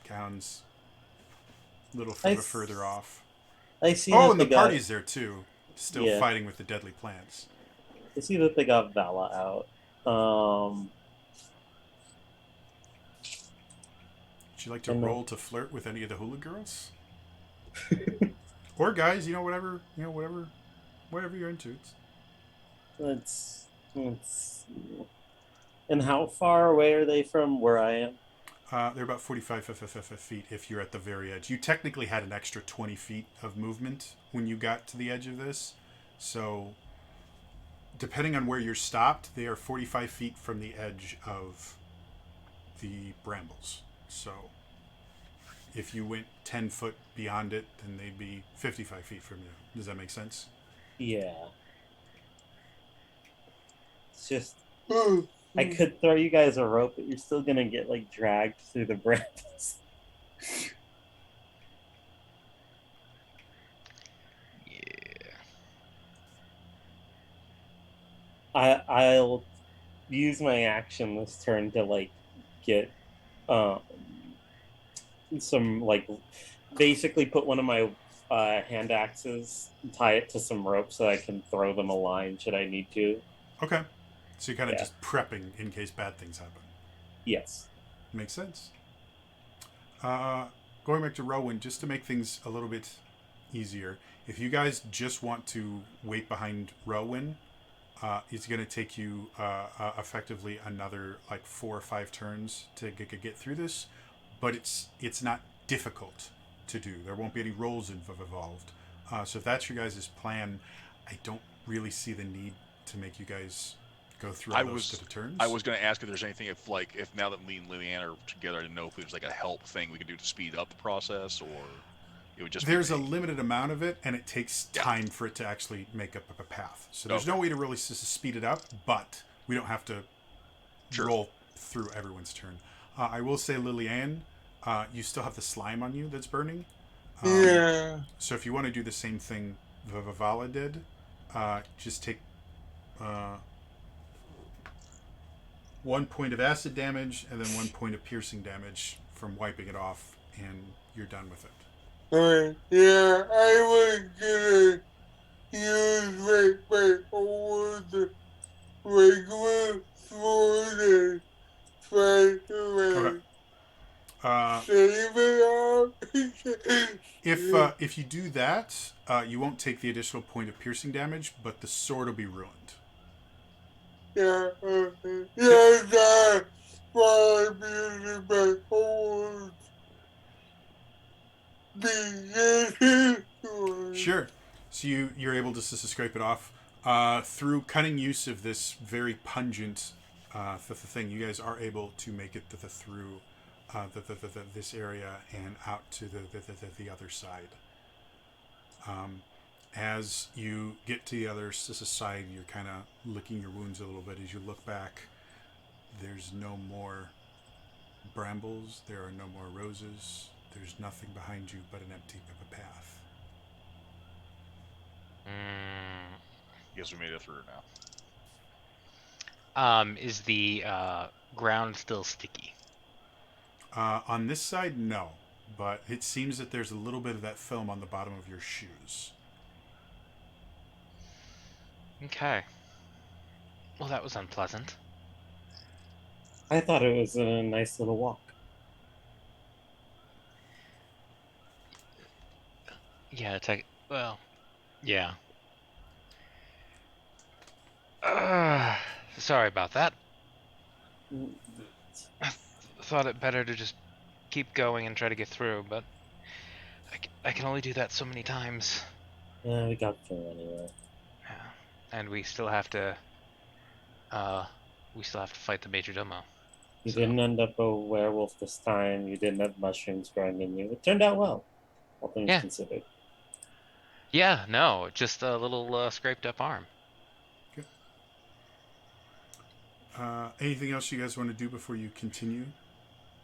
[SPEAKER 1] gowns, a little further off.
[SPEAKER 6] I see.
[SPEAKER 1] Oh,
[SPEAKER 6] that
[SPEAKER 1] and the
[SPEAKER 6] they got,
[SPEAKER 1] party's there too, still
[SPEAKER 6] Yeah.
[SPEAKER 1] fighting with the deadly plants.
[SPEAKER 6] I see that they got Vala out.
[SPEAKER 1] Would you like to
[SPEAKER 6] And
[SPEAKER 1] roll to flirt with any of the hula girls? Or guys, whatever you're into.
[SPEAKER 6] let's see. And how far away are they from where I am?
[SPEAKER 1] They're about 45 feet if you're at the very edge. You technically had an extra 20 feet of movement when you got to the edge of this. So, depending on where you're stopped, they are 45 feet from the edge of the brambles. So, if you went 10 foot beyond it, then they'd be 55 feet from you. Does that make sense?
[SPEAKER 6] Yeah. It's just I could throw you guys a rope, but you're still gonna get like dragged through the brambles.
[SPEAKER 3] Yeah.
[SPEAKER 6] I'll use my action this turn to like get some like basically put one of my hand axes, tie it to some rope so I can throw them a line should I need to.
[SPEAKER 1] Okay. So you're kind of
[SPEAKER 6] Yeah.
[SPEAKER 1] just prepping in case bad things happen.
[SPEAKER 6] Yes.
[SPEAKER 1] Makes sense. Going back to Rowan, just to make things a little bit easier, if you guys just want to wait behind Rowan, it's going to take you effectively another like 4 or 5 turns to get through this, but it's not difficult to do. There won't be any rolls involved. So if that's your guys' plan, I don't really see the need to make you guys go through all those turns.
[SPEAKER 2] I was going to ask if there's anything if now that me and Lillian are together, I didn't know if there's like a help thing we could do to speed up the process, or it would just.
[SPEAKER 1] There's a limited amount of it, and it takes time for it to actually make up a path. So there's no way to really speed it up, but we don't have to roll through everyone's turn. I will say, Lillian, you still have the slime on you that's burning.
[SPEAKER 4] Yeah.
[SPEAKER 1] So if you want to do the same thing Vivala did, just take 1 point of acid damage and then 1 point of piercing damage from wiping it off, and you're done with it.
[SPEAKER 4] Yeah, I was gonna use my old regular sword and try to save it up.
[SPEAKER 1] If you do that, you won't take the additional point of piercing damage, but the sword will be ruined.
[SPEAKER 4] Yeah, that's why I'm using my old sword.
[SPEAKER 1] Sure. So you're able to scrape it off through cunning use of this very pungent thing. You guys are able to make it through this area and out to the other side. As you get to the other side, you're kind of licking your wounds a little bit. As you look back, there's no more brambles. There are no more roses. There's nothing behind you but an empty path.
[SPEAKER 2] Guess we made it through now.
[SPEAKER 3] Is the ground still sticky?
[SPEAKER 1] On this side, no. But it seems that there's a little bit of that film on the bottom of your shoes.
[SPEAKER 3] Okay. Well, that was unpleasant.
[SPEAKER 6] I thought it was a nice little walk.
[SPEAKER 3] Yeah, well, yeah. Sorry about that. I thought it better to just keep going and try to get through, but I can only do that so many times.
[SPEAKER 6] Yeah, we got through anyway.
[SPEAKER 3] Yeah. And uh, we still have to fight the Major Domo.
[SPEAKER 6] You
[SPEAKER 3] So.
[SPEAKER 6] didn't end up a werewolf this time. You didn't have mushrooms growing in you. It turned out well, all things
[SPEAKER 3] Yeah.
[SPEAKER 6] considered.
[SPEAKER 3] Yeah, no, just a little scraped up arm.
[SPEAKER 1] Okay. Anything else you guys want to do before you continue?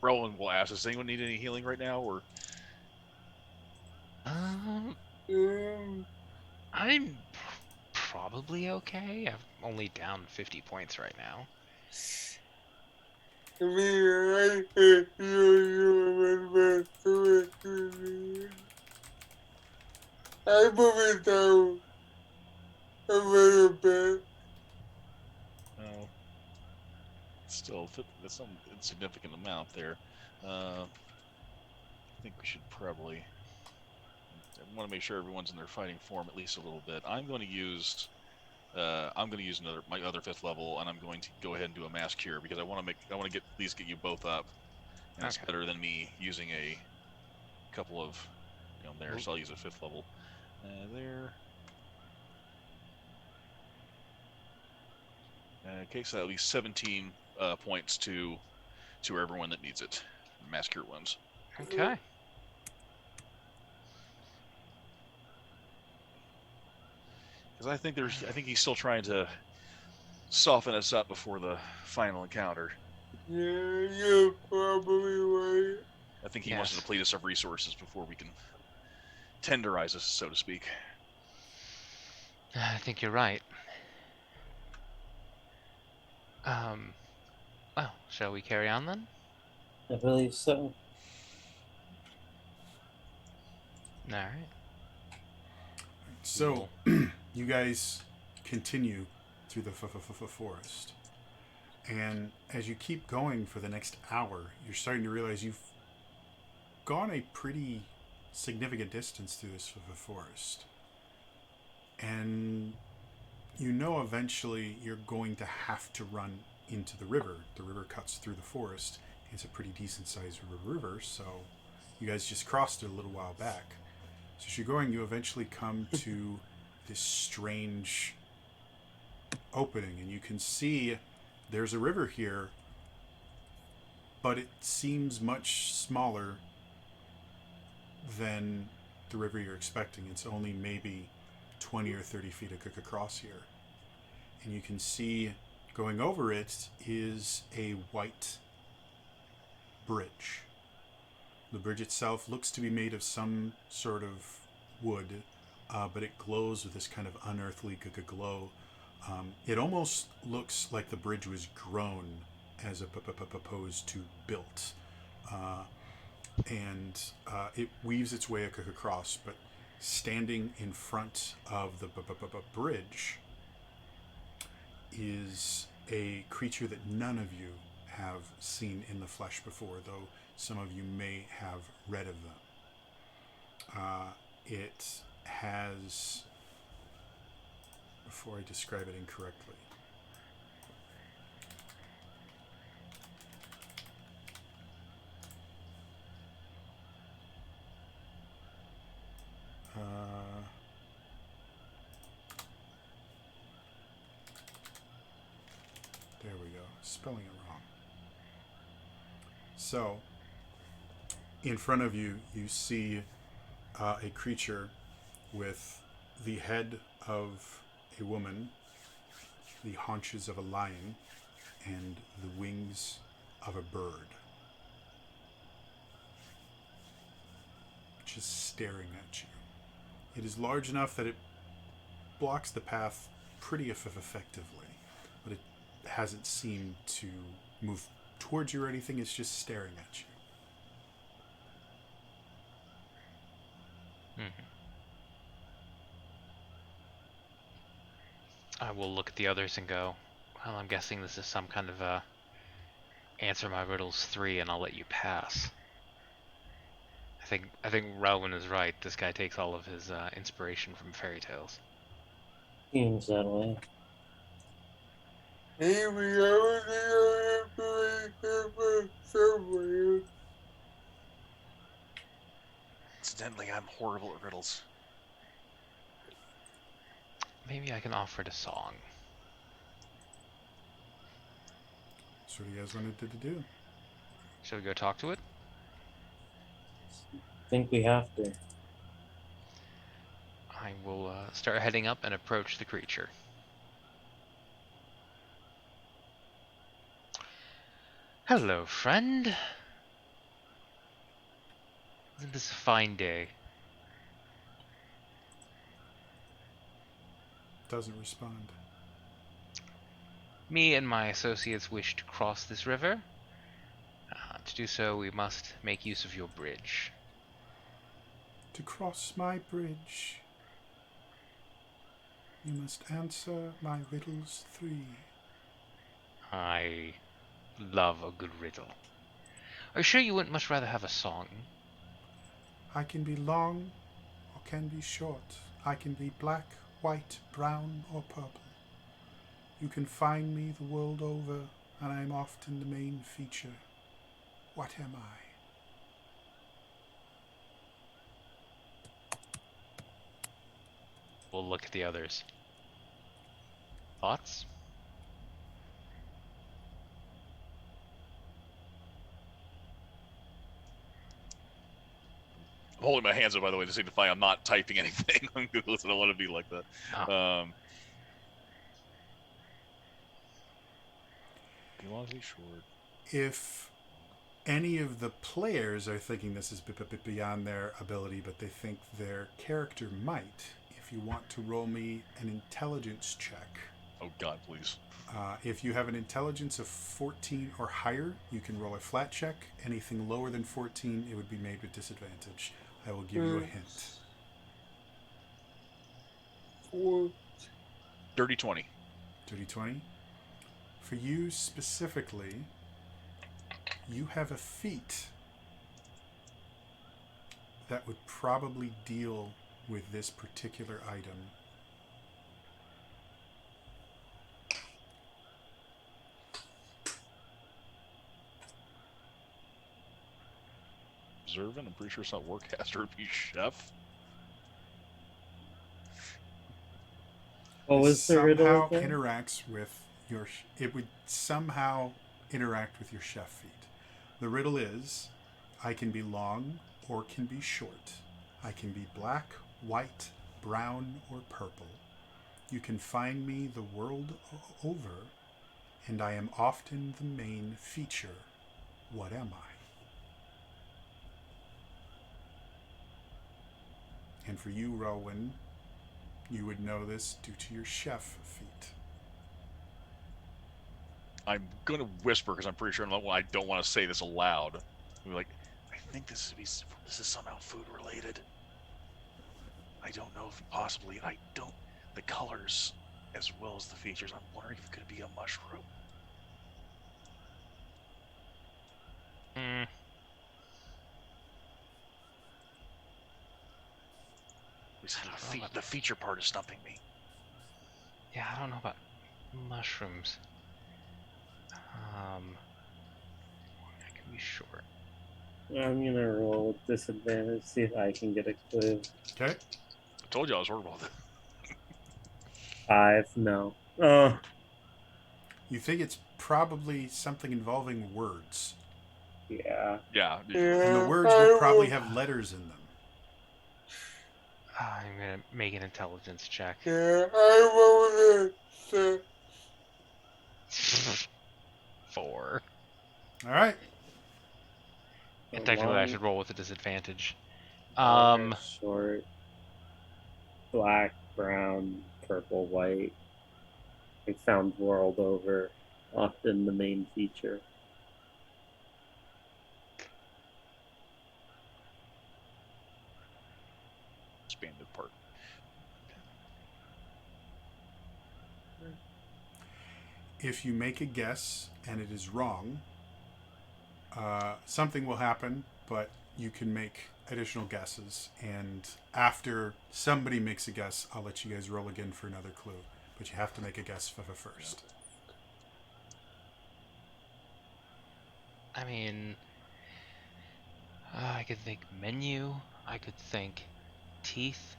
[SPEAKER 2] Roland will ask, does anyone need any healing right now? Or
[SPEAKER 3] Um,
[SPEAKER 4] Um,
[SPEAKER 3] I'm probably okay. I'm only down 50 points right now.
[SPEAKER 4] I mean, I move it down a little bit.
[SPEAKER 2] no? Still, that's some insignificant amount there. I think we should probably. I want to make sure everyone's in their fighting form at least a little bit. I'm going to use my other 5th level, and I'm going to go ahead and do a mass cure because I want to at least get you both up, and it's
[SPEAKER 3] Okay.
[SPEAKER 2] better than me using a couple of there. So I'll use a 5th level there. Okay, so at least 17 points to everyone that needs it. Mass cure wounds.
[SPEAKER 3] Okay.
[SPEAKER 2] Because I think he's still trying to soften us up before the final encounter.
[SPEAKER 4] Yeah, you're probably right.
[SPEAKER 2] I think he wants to deplete us of resources before we can tenderize us, so to speak.
[SPEAKER 3] I think you're right. Well, shall we carry on then?
[SPEAKER 6] I believe so.
[SPEAKER 3] All right.
[SPEAKER 1] So, you guys continue through the forest. And as you keep going for the next hour, you're starting to realize you've gone a pretty significant distance through this forest. And you know eventually you're going to have to run into the river. The river cuts through the forest. It's a pretty decent sized river, so you guys just crossed it a little while back. So as you're going, you eventually come to this strange opening, and you can see there's a river here, but it seems much smaller than the river you're expecting. It's only maybe 20 or 30 feet across here. And you can see going over it is a white bridge. The bridge itself looks to be made of some sort of wood, but it glows with this kind of unearthly glow. It almost looks like the bridge was grown as opposed to built. And it weaves its way across, but standing in front of the bridge is a creature that none of you have seen in the flesh before, though some of you may have read of them. It has, before I describe it incorrectly, there we go, spelling it wrong. So, in front of you, you see a creature with the head of a woman, the haunches of a lion, and the wings of a bird. Just staring at you. It is large enough that it blocks the path pretty effectively, but it hasn't seemed to move towards you or anything. It's just staring at you.
[SPEAKER 3] Mm-hmm. I will look at the others and go, Well, I'm guessing this is some kind of answer my riddles 3 and I'll let you pass. I think Rowan is right. This guy takes all of his inspiration from fairy tales.
[SPEAKER 6] Seems that way.
[SPEAKER 4] Maybe I was the somewhere.
[SPEAKER 2] Incidentally, I'm horrible at riddles.
[SPEAKER 3] Maybe I can offer it a song.
[SPEAKER 1] That's what you guys wanted to do.
[SPEAKER 3] Shall we go talk to it?
[SPEAKER 6] I think we have to.
[SPEAKER 3] I will start heading up and approach the creature. Hello, friend. Isn't this a fine day?
[SPEAKER 1] Doesn't respond.
[SPEAKER 3] Me and my associates wish to cross this river. To do so, we must make use of your bridge.
[SPEAKER 1] To cross my bridge, you must answer my riddles 3.
[SPEAKER 3] I love a good riddle. Are you sure you wouldn't much rather have a song?
[SPEAKER 1] I can be long or can be short. I can be black, white, brown, or purple. You can find me the world over, and I am often the main feature. What am I?
[SPEAKER 3] We'll look at the others. Thoughts?
[SPEAKER 2] I'm holding my hands up, by the way, to signify I'm not typing anything on Google, so I don't want to be like that.
[SPEAKER 3] Oh.
[SPEAKER 2] Velocity short.
[SPEAKER 1] If any of the players are thinking this is beyond their ability, but they think their character might, if you want to roll me an intelligence check.
[SPEAKER 2] Oh God, please.
[SPEAKER 1] If you have an intelligence of 14 or higher, you can roll a flat check. Anything lower than 14, it would be made with disadvantage. I will give you a hint.
[SPEAKER 2] 30 20.
[SPEAKER 1] Dirty 20. For you specifically, you have a feat that would probably deal with this particular item.
[SPEAKER 2] Observant, I'm pretty sure it's not Warcaster, it'd be Chef.
[SPEAKER 6] What was the riddle
[SPEAKER 1] Somehow
[SPEAKER 6] again?
[SPEAKER 1] interacts with your. It would somehow interact with your chef feat. The riddle is, I can be long or can be short. I can be black, white, brown, or purple. You can find me the world over, and I am often the main feature. What am I? And for you, Rowan, you would know this due to your chef feat.
[SPEAKER 2] I'm going to whisper because I'm pretty sure I don't want to say this aloud. I'm like, I think this is somehow food related. I don't know if possibly, I don't, the colors as well as the features, I'm wondering if it could be a mushroom. The feature part is stumping me.
[SPEAKER 3] Yeah, I don't know about mushrooms. I can be short.
[SPEAKER 6] I'm gonna roll with disadvantage, see if I can get a clue.
[SPEAKER 1] Okay?
[SPEAKER 2] I told you I was horrible with it.
[SPEAKER 6] 5, no.
[SPEAKER 1] You think it's probably something involving words.
[SPEAKER 6] Yeah.
[SPEAKER 2] Yeah.
[SPEAKER 1] And the words would probably have letters in them.
[SPEAKER 3] I'm gonna make an intelligence check.
[SPEAKER 4] Yeah, I rolled it.
[SPEAKER 3] 4.
[SPEAKER 1] All right.
[SPEAKER 3] And technically, I should roll with a disadvantage.
[SPEAKER 6] Short. Black, brown, purple, white. I found world over. Often the main feature.
[SPEAKER 2] Expanded part.
[SPEAKER 1] if you make a guess and it is wrong, something will happen, but you can make additional guesses. And after somebody makes a guess, I'll let you guys roll again for another clue. But you have to make a guess first.
[SPEAKER 3] I mean, I could think menu. I could think teeth.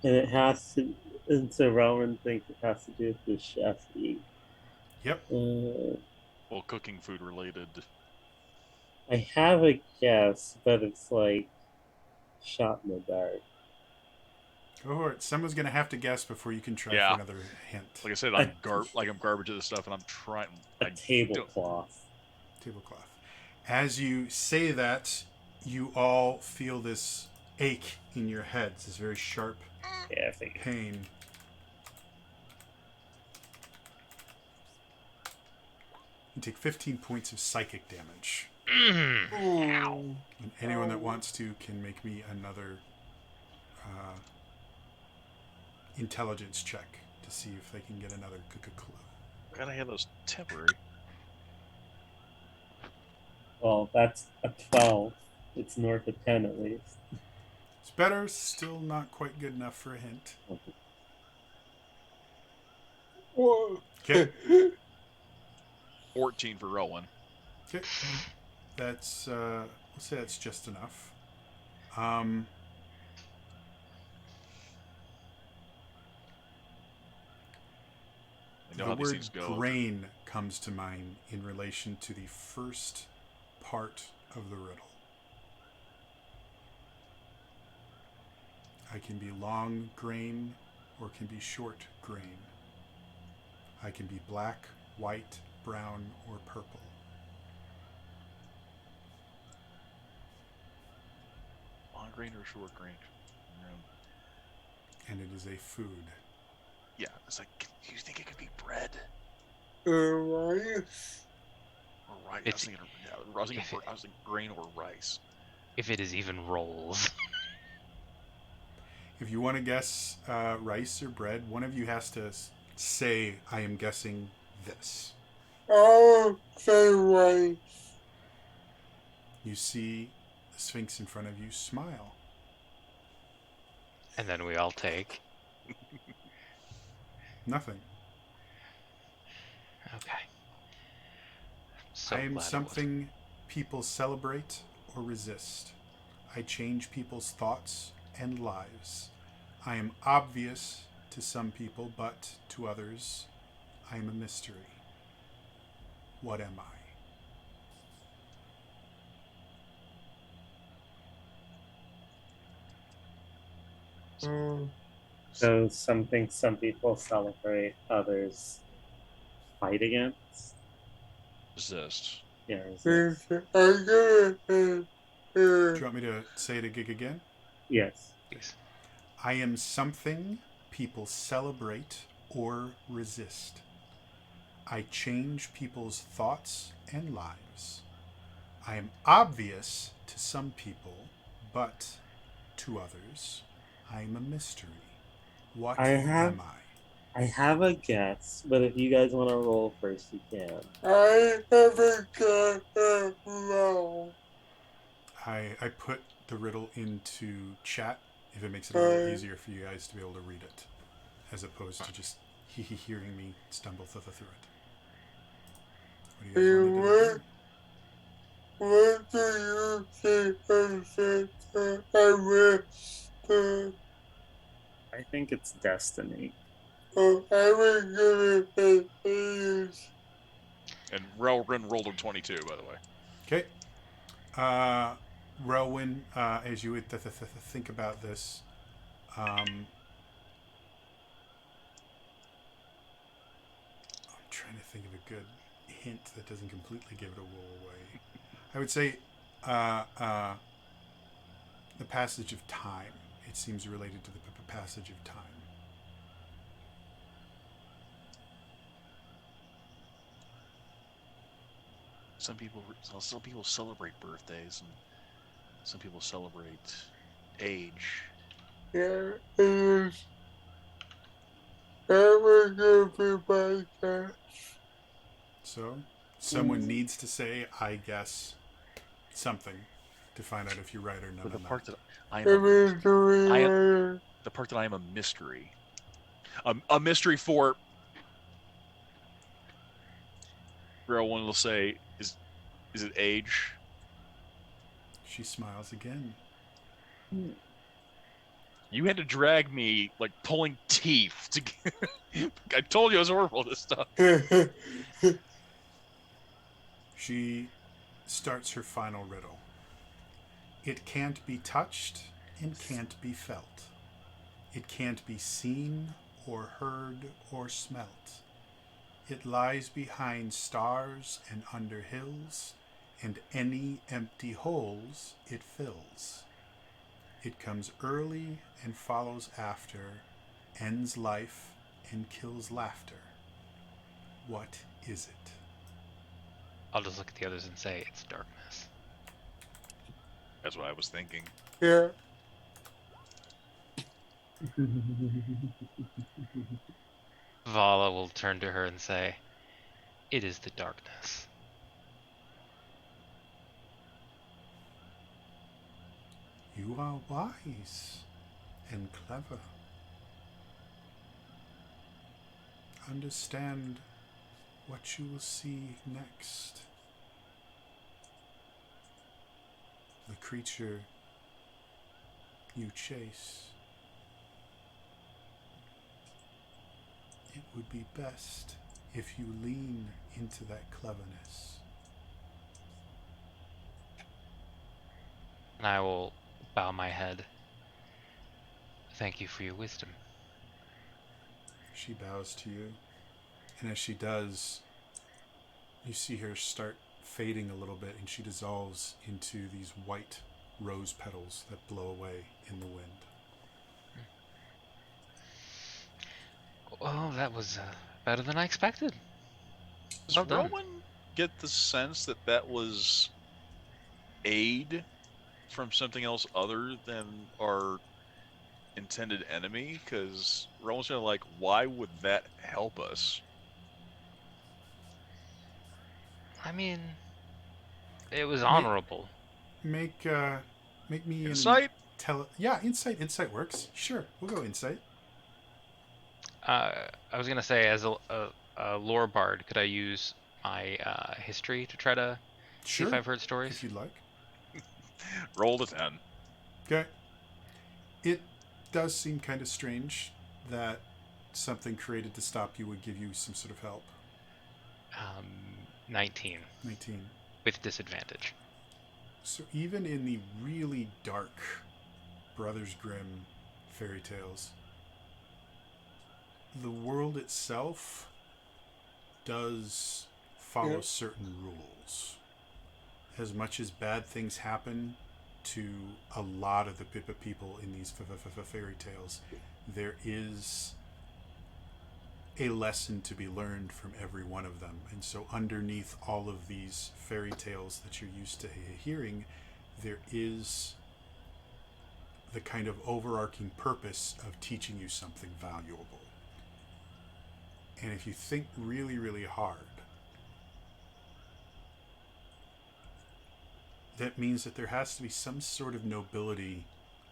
[SPEAKER 6] And it has to. And so Rowan thinks it has to do with the chef eat.
[SPEAKER 1] Yep.
[SPEAKER 2] Well, cooking food related.
[SPEAKER 6] I have a guess, but it's like shot in the dark.
[SPEAKER 1] Go for it. Someone's going to have to guess before you can try
[SPEAKER 2] Yeah.
[SPEAKER 1] for another hint.
[SPEAKER 2] Like I said, I'm garbage at this stuff, and I'm trying.
[SPEAKER 6] A tablecloth.
[SPEAKER 1] Tablecloth. As you say that, you all feel this ache in your heads, this very sharp
[SPEAKER 6] Yeah, I think.
[SPEAKER 1] pain. You take 15 points of psychic damage.
[SPEAKER 3] Ow.
[SPEAKER 1] And anyone that wants to can make me another intelligence check to see if they can get another clue.
[SPEAKER 2] Gotta have those temporary.
[SPEAKER 6] Well, that's a 12. It's north of 10 at least.
[SPEAKER 1] It's better, still not quite good enough for a hint.
[SPEAKER 4] Whoa.
[SPEAKER 1] Okay.
[SPEAKER 2] 14 for Rowan.
[SPEAKER 1] Okay. That's, we'll say that's just enough.
[SPEAKER 2] I know
[SPEAKER 1] The
[SPEAKER 2] how these
[SPEAKER 1] word
[SPEAKER 2] things go.
[SPEAKER 1] grain comes to mind in relation to the first part of the riddle. I can be long grain or can be short grain. I can be black, white, brown, or purple.
[SPEAKER 2] Long grain or short grain?
[SPEAKER 1] And it is a food.
[SPEAKER 2] Yeah, it's like, do you think it could be bread
[SPEAKER 4] Rice.
[SPEAKER 2] or rice?
[SPEAKER 3] It's-
[SPEAKER 2] I was thinking grain or rice.
[SPEAKER 3] If it is even rolls.
[SPEAKER 1] If you want to guess rice or bread, one of you has to say, I am guessing this.
[SPEAKER 4] I'll say rice.
[SPEAKER 1] You see the Sphinx in front of you smile.
[SPEAKER 3] And then we all take.
[SPEAKER 1] Nothing.
[SPEAKER 3] Okay. So
[SPEAKER 1] I am
[SPEAKER 3] glad it
[SPEAKER 1] something people celebrate or resist. I change people's thoughts and lives. I am obvious to some people, but to others, I am a mystery. What am I?
[SPEAKER 6] So something some people celebrate, others fight against.
[SPEAKER 2] Resist.
[SPEAKER 6] Yeah. Resist.
[SPEAKER 1] Do you want me to say it again?
[SPEAKER 6] Yes.
[SPEAKER 3] Please.
[SPEAKER 1] I am something people celebrate or resist. I change people's thoughts and lives. I am obvious to some people, but to others, I am a mystery. What am I?
[SPEAKER 6] I have a guess, but if you guys want to roll first, you can.
[SPEAKER 4] I haven't got it now.
[SPEAKER 1] I put the riddle into chat if it makes it a little easier for you guys to be able to read it, as opposed to just hearing me stumble through it. What do you guys want to do?
[SPEAKER 4] What do you think I missed?
[SPEAKER 6] I think it's destiny.
[SPEAKER 4] I was gonna say
[SPEAKER 2] And Relrin rolled a 22, by the way.
[SPEAKER 1] Okay. Relwyn, as you would think about this, I'm trying to think of a good hint that doesn't completely give it away. I would say the passage of time. It seems related to the passage of time.
[SPEAKER 2] Some people celebrate birthdays, and some people celebrate age.
[SPEAKER 4] yeah, it is. was gonna be my cat.
[SPEAKER 1] So, someone needs to say, I guess, something to find out if you're right or not
[SPEAKER 2] But the
[SPEAKER 1] on
[SPEAKER 2] part
[SPEAKER 1] that.
[SPEAKER 2] that I am
[SPEAKER 4] It
[SPEAKER 2] a,
[SPEAKER 4] was doing
[SPEAKER 2] I am
[SPEAKER 4] my
[SPEAKER 2] the part that I am a mystery. A mystery for real one will say is it age?
[SPEAKER 1] She smiles again.
[SPEAKER 2] You had to drag me like pulling teeth to get... I told you I was horrible at this stuff.
[SPEAKER 1] She starts her final riddle. It can't be touched and can't be felt. It can't be seen or heard or smelt. It lies behind stars and under hills, and any empty holes it fills. It comes early and follows after, ends life and kills laughter. What is it?
[SPEAKER 3] I'll just look at the others and say it's darkness.
[SPEAKER 2] That's what I was thinking.
[SPEAKER 4] yeah.
[SPEAKER 3] Vala will turn to her and say, it is the darkness.
[SPEAKER 1] You are wise and clever. Understand what you will see next. The creature you chase. It would be best if you lean into that cleverness.
[SPEAKER 3] And I will bow my head. Thank you for your wisdom.
[SPEAKER 1] She bows to you, and as she does, you see her start fading a little bit, and she dissolves into these white rose petals that blow away in the wind.
[SPEAKER 3] Well, that was better than I expected.
[SPEAKER 2] Does
[SPEAKER 3] Well done.
[SPEAKER 2] Rowan get the sense that that was aid from something else other than our intended enemy? Because Rowan's kind of like, why would that help us?
[SPEAKER 3] I mean, it was
[SPEAKER 1] Make-
[SPEAKER 3] honorable.
[SPEAKER 1] Make me
[SPEAKER 2] Insight?
[SPEAKER 1] Yeah, insight. Insight works. Sure, we'll go insight.
[SPEAKER 3] I was gonna say, as a lore bard, could I use my history to try to see if
[SPEAKER 1] Sure,
[SPEAKER 3] I've heard stories?
[SPEAKER 1] if you'd like.
[SPEAKER 2] Roll a 10.
[SPEAKER 1] Okay. It does seem kind of strange that something created to stop you would give you some sort of help.
[SPEAKER 3] 19
[SPEAKER 1] 19.
[SPEAKER 3] with disadvantage.
[SPEAKER 1] So even in the really dark Brothers Grimm fairy tales, the world itself does follow certain rules. As much as bad things happen to a lot of the Pippa people in these fairy tales, there is a lesson to be learned from every one of them. And so underneath all of these fairy tales that you're used to hearing, there is the kind of overarching purpose of teaching you something valuable. And if you think really, really hard, that means that there has to be some sort of nobility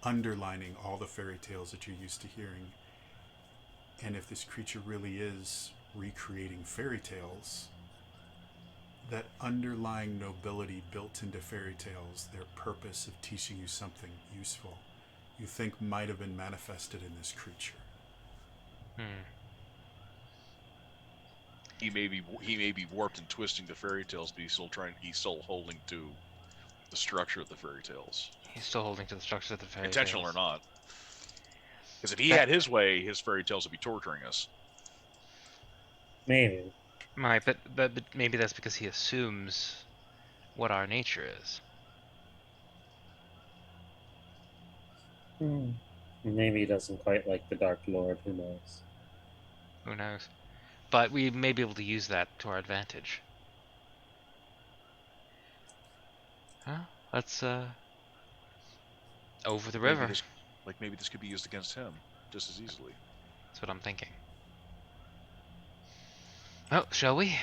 [SPEAKER 1] underlining all the fairy tales that you're used to hearing. And if this creature really is recreating fairy tales, that underlying nobility built into fairy tales, their purpose of teaching you something useful, you think might have been manifested in this creature.
[SPEAKER 2] He may be warped and twisting the fairy tales, but he's still holding to the structure of the fairy tales.
[SPEAKER 3] He's still holding to the structure of the fairy
[SPEAKER 2] Intentional
[SPEAKER 3] tales.
[SPEAKER 2] or not. Because if he had his way, his fairy tales would be torturing us.
[SPEAKER 5] Maybe.
[SPEAKER 3] Right, but maybe that's because he assumes what our nature is.
[SPEAKER 5] Maybe he doesn't quite like the Dark Lord. Who knows?
[SPEAKER 3] Who knows? But we may be able to use that to our advantage. Huh? Let's over the river.
[SPEAKER 2] Maybe this could be used against him just as easily.
[SPEAKER 3] That's what I'm thinking. Well, shall we?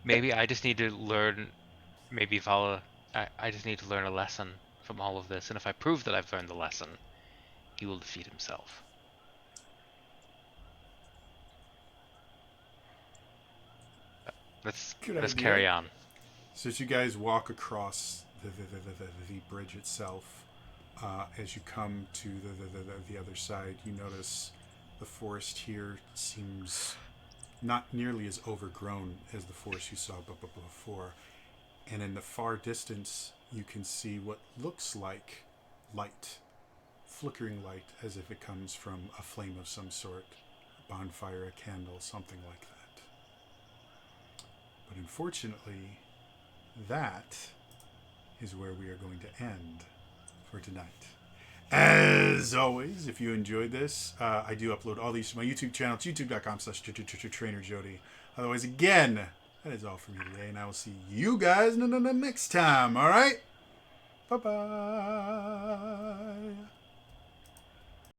[SPEAKER 3] Maybe I just need to learn. Maybe follow. I just need to learn a lesson from all of this, and if I prove that I've learned the lesson, he will defeat himself.
[SPEAKER 1] Good
[SPEAKER 3] Let's
[SPEAKER 1] idea.
[SPEAKER 3] carry on.
[SPEAKER 1] So as you guys walk across the bridge itself, as you come to the other side, you notice the forest here seems not nearly as overgrown as the forest you saw before. And in the far distance, you can see what looks like light, flickering light, as if it comes from a flame of some sort, a bonfire, a candle, something like that. But unfortunately, that is where we are going to end for tonight. As always, if you enjoyed this, I do upload all these to my YouTube channel. It's youtube.com/trainerjody. Otherwise, again, that is all for me today, and I will see you guys next time. All right? Bye-bye.